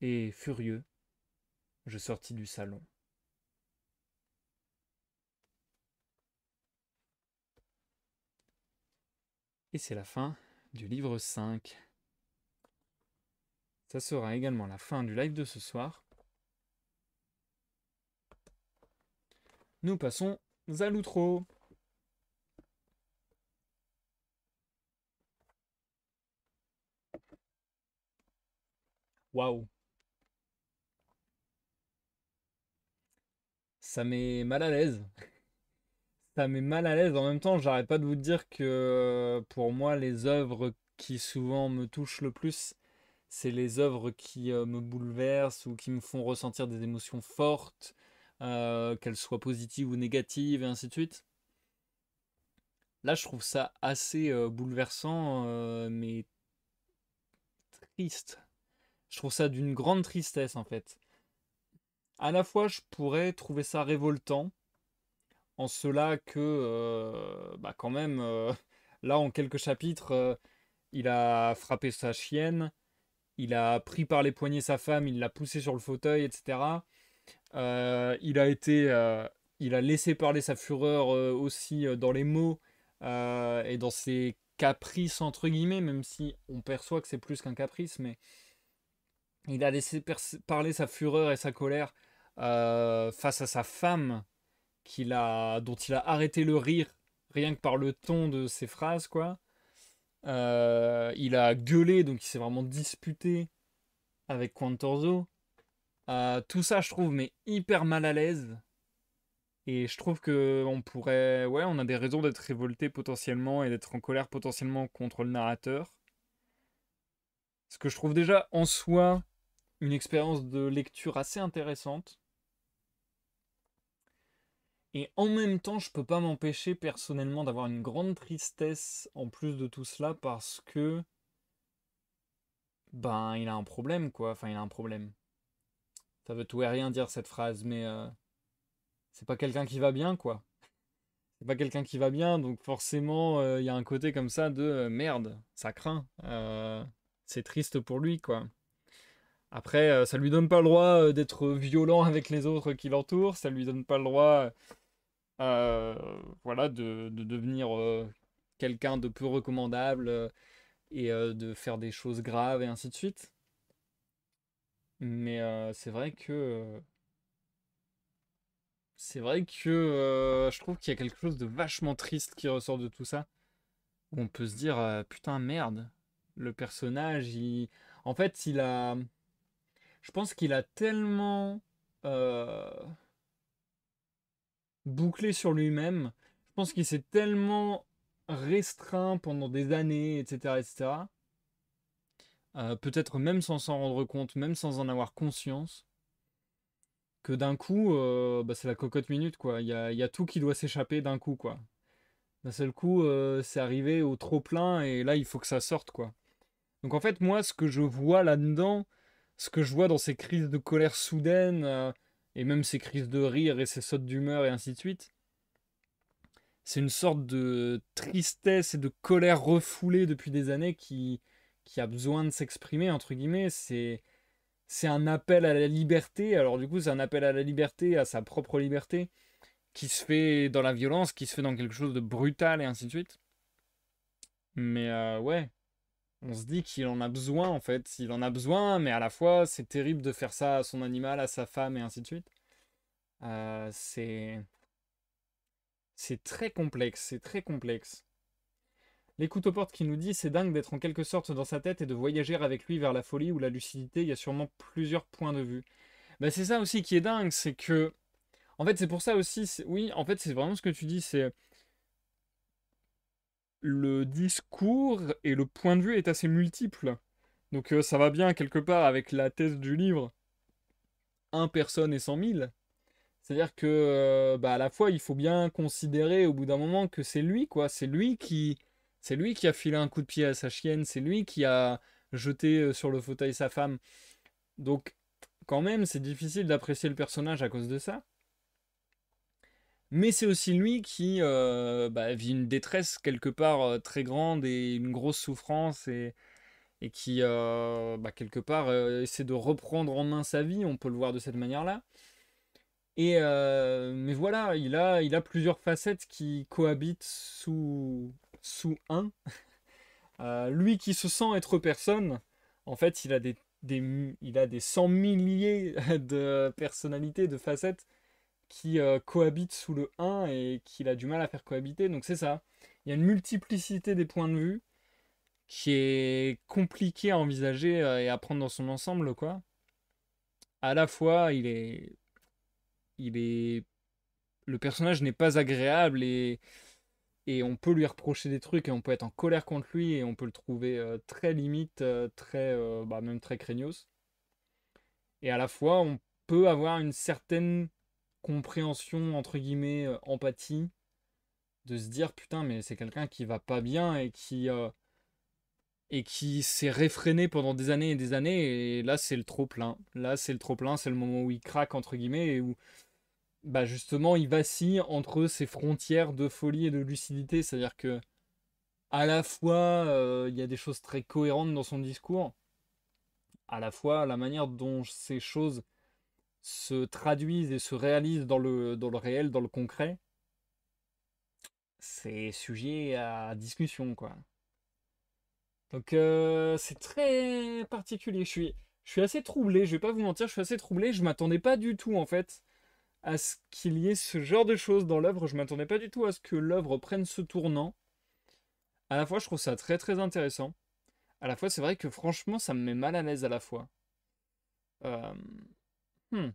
Et, furieux, je sortis du salon. Et c'est la fin du livre 5. Ça sera également la fin du live de ce soir. Nous passons à l'outro. Waouh. Ça met mal à l'aise. Ça met mal à l'aise. En même temps, j'arrête pas de vous dire que pour moi, les œuvres qui souvent me touchent le plus, c'est les œuvres qui me bouleversent ou qui me font ressentir des émotions fortes, qu'elles soient positives ou négatives, et ainsi de suite. Là, je trouve ça assez bouleversant, mais triste. Je trouve ça d'une grande tristesse, en fait. À la fois, je pourrais trouver ça révoltant, en cela que, bah quand même, là, en quelques chapitres, il a frappé sa chienne, il a pris par les poignets sa femme, il l'a poussée sur le fauteuil, etc. Il a été, il a laissé parler sa fureur aussi dans les mots et dans ses caprices entre guillemets, même si on perçoit que c'est plus qu'un caprice, mais il a laissé parler sa fureur et sa colère face à sa femme dont il a arrêté le rire rien que par le ton de ses phrases, quoi. Il a gueulé, donc il s'est vraiment disputé avec Quantorzo. Tout ça, je trouve, mais hyper mal à l'aise. Et je trouve que on pourrait, ouais, on a des raisons d'être révolté potentiellement et d'être en colère potentiellement contre le narrateur. Ce que je trouve déjà en soi une expérience de lecture assez intéressante. Et en même temps, je peux pas m'empêcher personnellement d'avoir une grande tristesse en plus de tout cela parce que, ben, il a un problème, quoi. Enfin, il a un problème. Ça veut tout et rien dire cette phrase, mais c'est pas quelqu'un qui va bien, quoi. C'est pas quelqu'un qui va bien, donc forcément, il y a un côté comme ça de merde, ça craint. C'est triste pour lui, quoi. Après, ça lui donne pas le droit d'être violent avec les autres qui l'entourent, ça lui donne pas le droit, voilà, de devenir quelqu'un de peu recommandable et de faire des choses graves et ainsi de suite. Mais c'est vrai que je trouve qu'il y a quelque chose de vachement triste qui ressort de tout ça. Où on peut se dire, putain, merde, le personnage, en fait, je pense qu'il a tellement euh, bouclé sur lui-même, je pense qu'il s'est tellement restreint pendant des années, etc., etc., peut-être même sans s'en rendre compte, même sans en avoir conscience, que d'un coup, bah, c'est la cocotte minute, quoi. Il y a tout qui doit s'échapper d'un coup, quoi. D'un seul coup, c'est arrivé au trop plein et là, il faut que ça sorte, quoi. Donc en fait, moi, ce que je vois là-dedans, ce que je vois dans ces crises de colère soudaines, et même ces crises de rire et ces sautes d'humeur et ainsi de suite, c'est une sorte de tristesse et de colère refoulée depuis des années qui a besoin de s'exprimer, entre guillemets. C'est un appel à la liberté. Alors du coup, c'est un appel à la liberté, à sa propre liberté, qui se fait dans la violence, qui se fait dans quelque chose de brutal et ainsi de suite. Mais ouais, on se dit qu'il en a besoin en fait. Il en a besoin, mais à la fois, c'est terrible de faire ça à son animal, à sa femme et ainsi de suite. Euh, c'est c'est très complexe, c'est très complexe. L'écoute aux portes qui nous dit c'est dingue d'être en quelque sorte dans sa tête et de voyager avec lui vers la folie ou la lucidité. Il y a sûrement plusieurs points de vue. Bah, c'est ça aussi qui est dingue, c'est que en fait c'est pour ça aussi. Oui, en fait c'est vraiment ce que tu dis, c'est le discours et le point de vue est assez multiple. Donc ça va bien quelque part avec la thèse du livre un personne et 100 000. C'est-à-dire que bah, à la fois il faut bien considérer au bout d'un moment que c'est lui quoi, c'est lui qui a filé un coup de pied à sa chienne, c'est lui qui a jeté sur le fauteuil sa femme. Donc quand même, c'est difficile d'apprécier le personnage à cause de ça. Mais c'est aussi lui qui vit une détresse quelque part très grande et une grosse souffrance et qui quelque part essaie de reprendre en main sa vie, on peut le voir de cette manière-là. Mais voilà, il a plusieurs facettes qui cohabitent sous un. Lui qui se sent être personne, en fait, il a des cent milliers de personnalités, de facettes qui cohabitent sous le un et qu'il a du mal à faire cohabiter. Donc c'est ça. Il y a une multiplicité des points de vue qui est compliqué à envisager et à prendre dans son ensemble, quoi. À la fois, il est, le personnage n'est pas agréable et on peut lui reprocher des trucs et on peut être en colère contre lui et on peut le trouver très limite, même très craignos. Et à la fois, on peut avoir une certaine compréhension, entre guillemets, empathie, de se dire putain, mais c'est quelqu'un qui va pas bien et qui s'est réfréné pendant des années et des années. Et là, c'est le trop-plein. Là, c'est le trop-plein, c'est le moment où il craque, entre guillemets, et où bah justement, il vacille entre ces frontières de folie et de lucidité. C'est-à-dire que à la fois, il y a des choses très cohérentes dans son discours, à la fois, la manière dont ces choses se traduisent et se réalisent dans le réel, dans le concret, c'est sujet à discussion, quoi. Donc, c'est très particulier. Je suis assez troublé, je vais pas vous mentir, je suis assez troublé. Je m'attendais pas du tout, en fait, à ce qu'il y ait ce genre de choses dans l'œuvre. Je m'attendais pas du tout à ce que l'œuvre prenne ce tournant. À la fois, je trouve ça très très intéressant. À la fois, c'est vrai que franchement, ça me met mal à l'aise à la fois. Euh, hmm,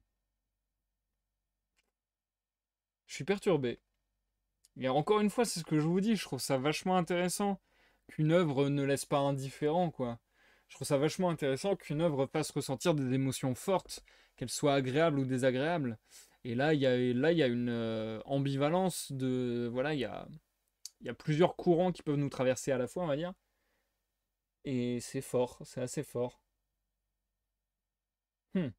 je suis perturbé. Et encore une fois, c'est ce que je vous dis, je trouve ça vachement intéressant qu'une œuvre ne laisse pas indifférent, quoi. Je trouve ça vachement intéressant qu'une œuvre fasse ressentir des émotions fortes, qu'elles soient agréables ou désagréables. Et là, il y a une ambivalence de, voilà, il y a plusieurs courants qui peuvent nous traverser à la fois, on va dire. Et c'est fort, c'est assez fort. Hmm.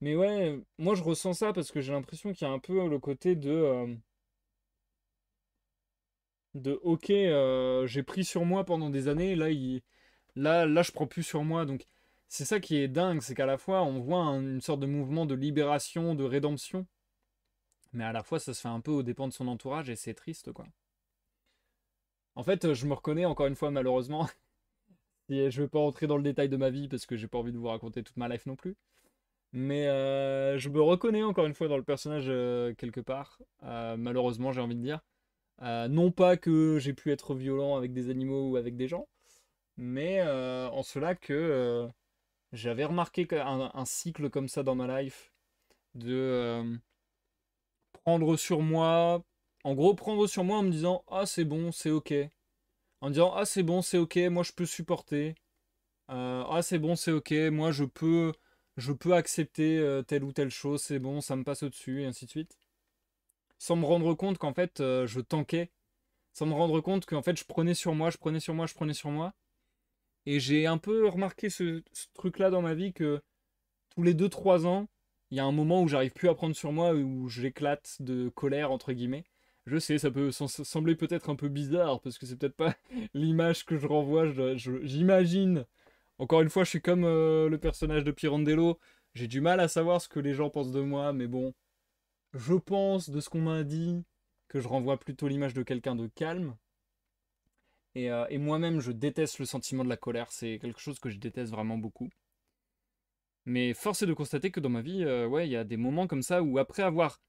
Mais ouais, moi je ressens ça parce que j'ai l'impression qu'il y a un peu le côté de ok, j'ai pris sur moi pendant des années, là je prends plus sur moi. Donc c'est ça qui est dingue, c'est qu'à la fois on voit une sorte de mouvement de libération, de rédemption, mais à la fois ça se fait un peu aux dépens de son entourage et c'est triste, quoi. En fait, je me reconnais encore une fois malheureusement, et je vais pas rentrer dans le détail de ma vie parce que j'ai pas envie de vous raconter toute ma life non plus. Mais je me reconnais encore une fois dans le personnage quelque part, malheureusement j'ai envie de dire. Non pas que j'ai pu être violent avec des animaux ou avec des gens, mais en cela que j'avais remarqué un cycle comme ça dans ma life de prendre sur moi, en gros prendre sur moi en me disant ah c'est bon, c'est ok, en me disant ah c'est bon, c'est ok, moi je peux supporter, ah c'est bon, c'est ok, moi je peux accepter telle ou telle chose, c'est bon, ça me passe au-dessus et ainsi de suite, sans me rendre compte qu'en fait je tankais, sans me rendre compte qu'en fait je prenais sur moi, je prenais sur moi, je prenais sur moi. Et j'ai un peu remarqué ce truc-là dans ma vie que tous les 2 3 ans, il y a un moment où j'arrive plus à prendre sur moi, où j'éclate de colère, entre guillemets. Je sais, ça peut sembler peut-être un peu bizarre, parce que c'est peut-être pas l'image que je renvoie, j'imagine. Encore une fois, je suis comme le personnage de Pirandello, j'ai du mal à savoir ce que les gens pensent de moi, mais bon, je pense, de ce qu'on m'a dit, que je renvoie plutôt l'image de quelqu'un de calme. Et moi-même, je déteste le sentiment de la colère, c'est quelque chose que je déteste vraiment beaucoup. Mais force est de constater que dans ma vie, ouais, il y a des moments comme ça où après avoir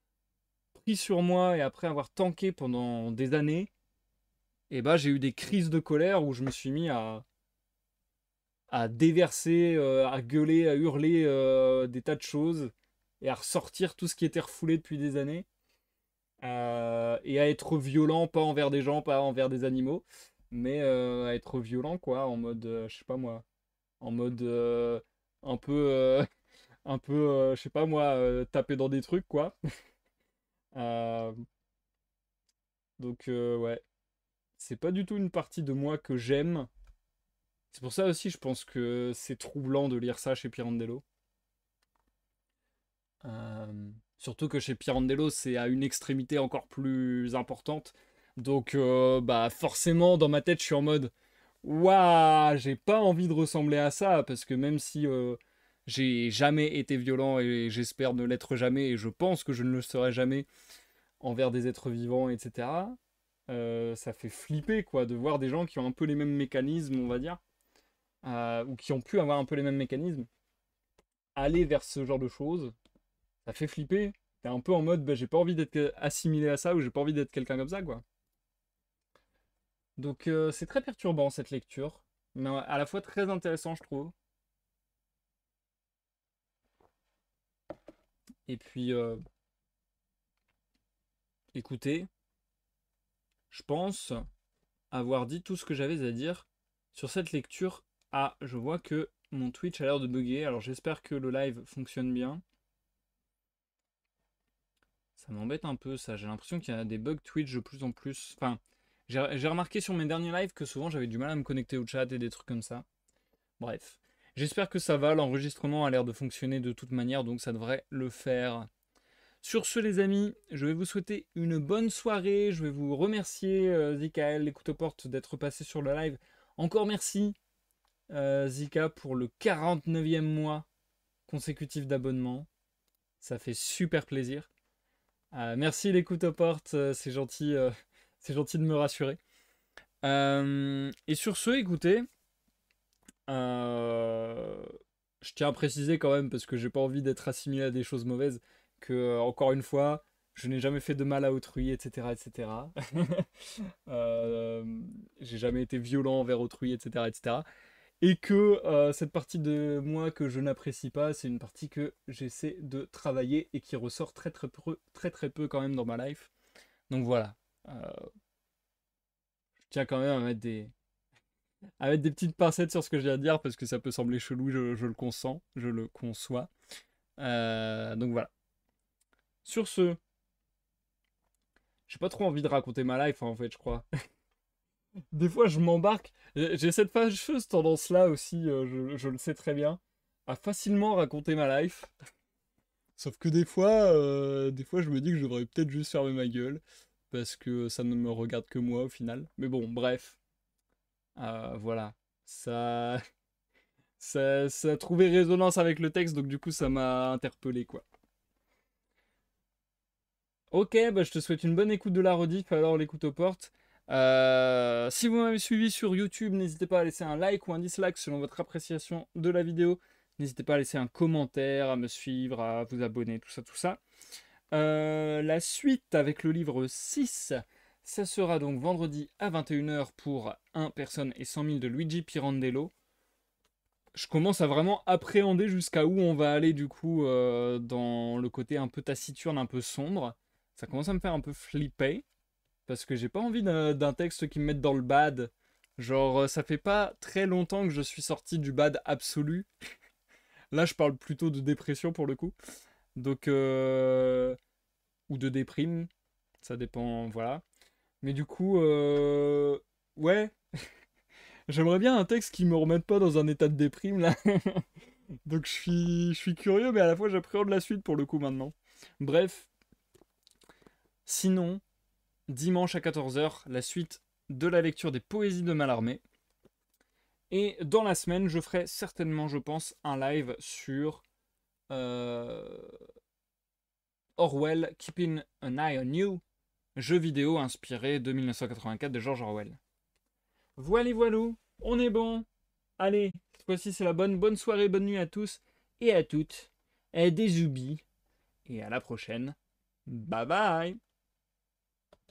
pris sur moi et après avoir tanké pendant des années, et bah j'ai eu des crises de colère où je me suis mis à déverser, à gueuler, à hurler des tas de choses et à ressortir tout ce qui était refoulé depuis des années. Et à être violent, pas envers des gens, pas envers des animaux, mais à être violent, quoi, en mode, je sais pas moi, en mode un peu, je sais pas moi, taper dans des trucs, quoi. Euh, donc, ouais, c'est pas du tout une partie de moi que j'aime. C'est pour ça aussi, je pense que c'est troublant de lire ça chez Pirandello. Surtout que chez Pirandello, c'est à une extrémité encore plus importante. Donc, bah forcément, dans ma tête, je suis en mode, waouh, j'ai pas envie de ressembler à ça, parce que même si j'ai jamais été violent et j'espère ne l'être jamais, et je pense que je ne le serai jamais envers des êtres vivants, etc. Ça fait flipper, quoi, de voir des gens qui ont un peu les mêmes mécanismes, on va dire, ou qui ont pu avoir un peu les mêmes mécanismes, aller vers ce genre de choses. Ça fait flipper. T'es un peu en mode, bah, j'ai pas envie d'être assimilé à ça, ou j'ai pas envie d'être quelqu'un comme ça, quoi. Donc c'est très perturbant cette lecture, mais à la fois très intéressant, je trouve. Et puis, écoutez, je pense avoir dit tout ce que j'avais à dire sur cette lecture. Ah, je vois que mon Twitch a l'air de bugger, alors j'espère que le live fonctionne bien. Ça m'embête un peu ça, j'ai l'impression qu'il y a des bugs Twitch de plus en plus. Enfin, j'ai remarqué sur mes derniers lives que souvent j'avais du mal à me connecter au chat et des trucs comme ça. Bref. J'espère que ça va, l'enregistrement a l'air de fonctionner de toute manière, donc ça devrait le faire. Sur ce les amis, je vais vous souhaiter une bonne soirée, je vais vous remercier Zikael, l'écoute aux portes, d'être passé sur le live. Encore merci Zika pour le 49e mois consécutif d'abonnement, ça fait super plaisir. Merci l'écoute aux portes, c'est gentil de me rassurer. Et sur ce, écoutez, euh, je tiens à préciser quand même, parce que j'ai pas envie d'être assimilé à des choses mauvaises, que, encore une fois, je n'ai jamais fait de mal à autrui, etc. etc. Euh, j'ai jamais été violent envers autrui, etc. etc. Et que cette partie de moi que je n'apprécie pas, c'est une partie que j'essaie de travailler et qui ressort très peu quand même dans ma life. Donc voilà. Euh, je tiens quand même à mettre des petites pincettes sur ce que je viens de dire parce que ça peut sembler chelou, je le consens, je le conçois. Donc voilà. Sur ce, j'ai pas trop envie de raconter ma life en fait, je crois. Des fois, je m'embarque. J'ai cette fâcheuse tendance-là aussi, je le sais très bien, à facilement raconter ma life. Sauf que des fois, je me dis que je devrais peut-être juste fermer ma gueule parce que ça ne me regarde que moi au final. Mais bon, bref, voilà. Ça, ça a trouvé résonance avec le texte, donc du coup, ça m'a interpellé, quoi. Ok, bah je te souhaite une bonne écoute de la rediff, alors l'écoute aux portes. Si vous m'avez suivi sur YouTube, n'hésitez pas à laisser un like ou un dislike selon votre appréciation de la vidéo. N'hésitez pas à laisser un commentaire, à me suivre, à vous abonner, tout ça, tout ça. La suite avec le livre 6, ça sera donc vendredi à 21h pour 1 personne et 100 000 de Luigi Pirandello. Je commence à vraiment appréhender jusqu'à où on va aller du coup dans le côté un peu taciturne, un peu sombre. Ça commence à me faire un peu flipper parce que j'ai pas envie d'un texte qui me mette dans le bad. Genre, ça fait pas très longtemps que je suis sorti du bad absolu. Là, je parle plutôt de dépression pour le coup. Donc, ou de déprime, ça dépend, voilà. Mais du coup, ouais, j'aimerais bien un texte qui me remette pas dans un état de déprime là. Donc je suis curieux, mais à la fois j'appréhende la suite pour le coup maintenant. Bref, sinon, dimanche à 14h, la suite de la lecture des poésies de Mallarmé. Et dans la semaine, je ferai certainement, je pense, un live sur euh, Orwell, Keeping an Eye on You, jeu vidéo inspiré de 1984 de George Orwell. Voilà, voilou, on est bon. Allez, cette fois-ci c'est la bonne soirée, bonne nuit à tous et à toutes. Et des zoubis. Et à la prochaine. Bye bye.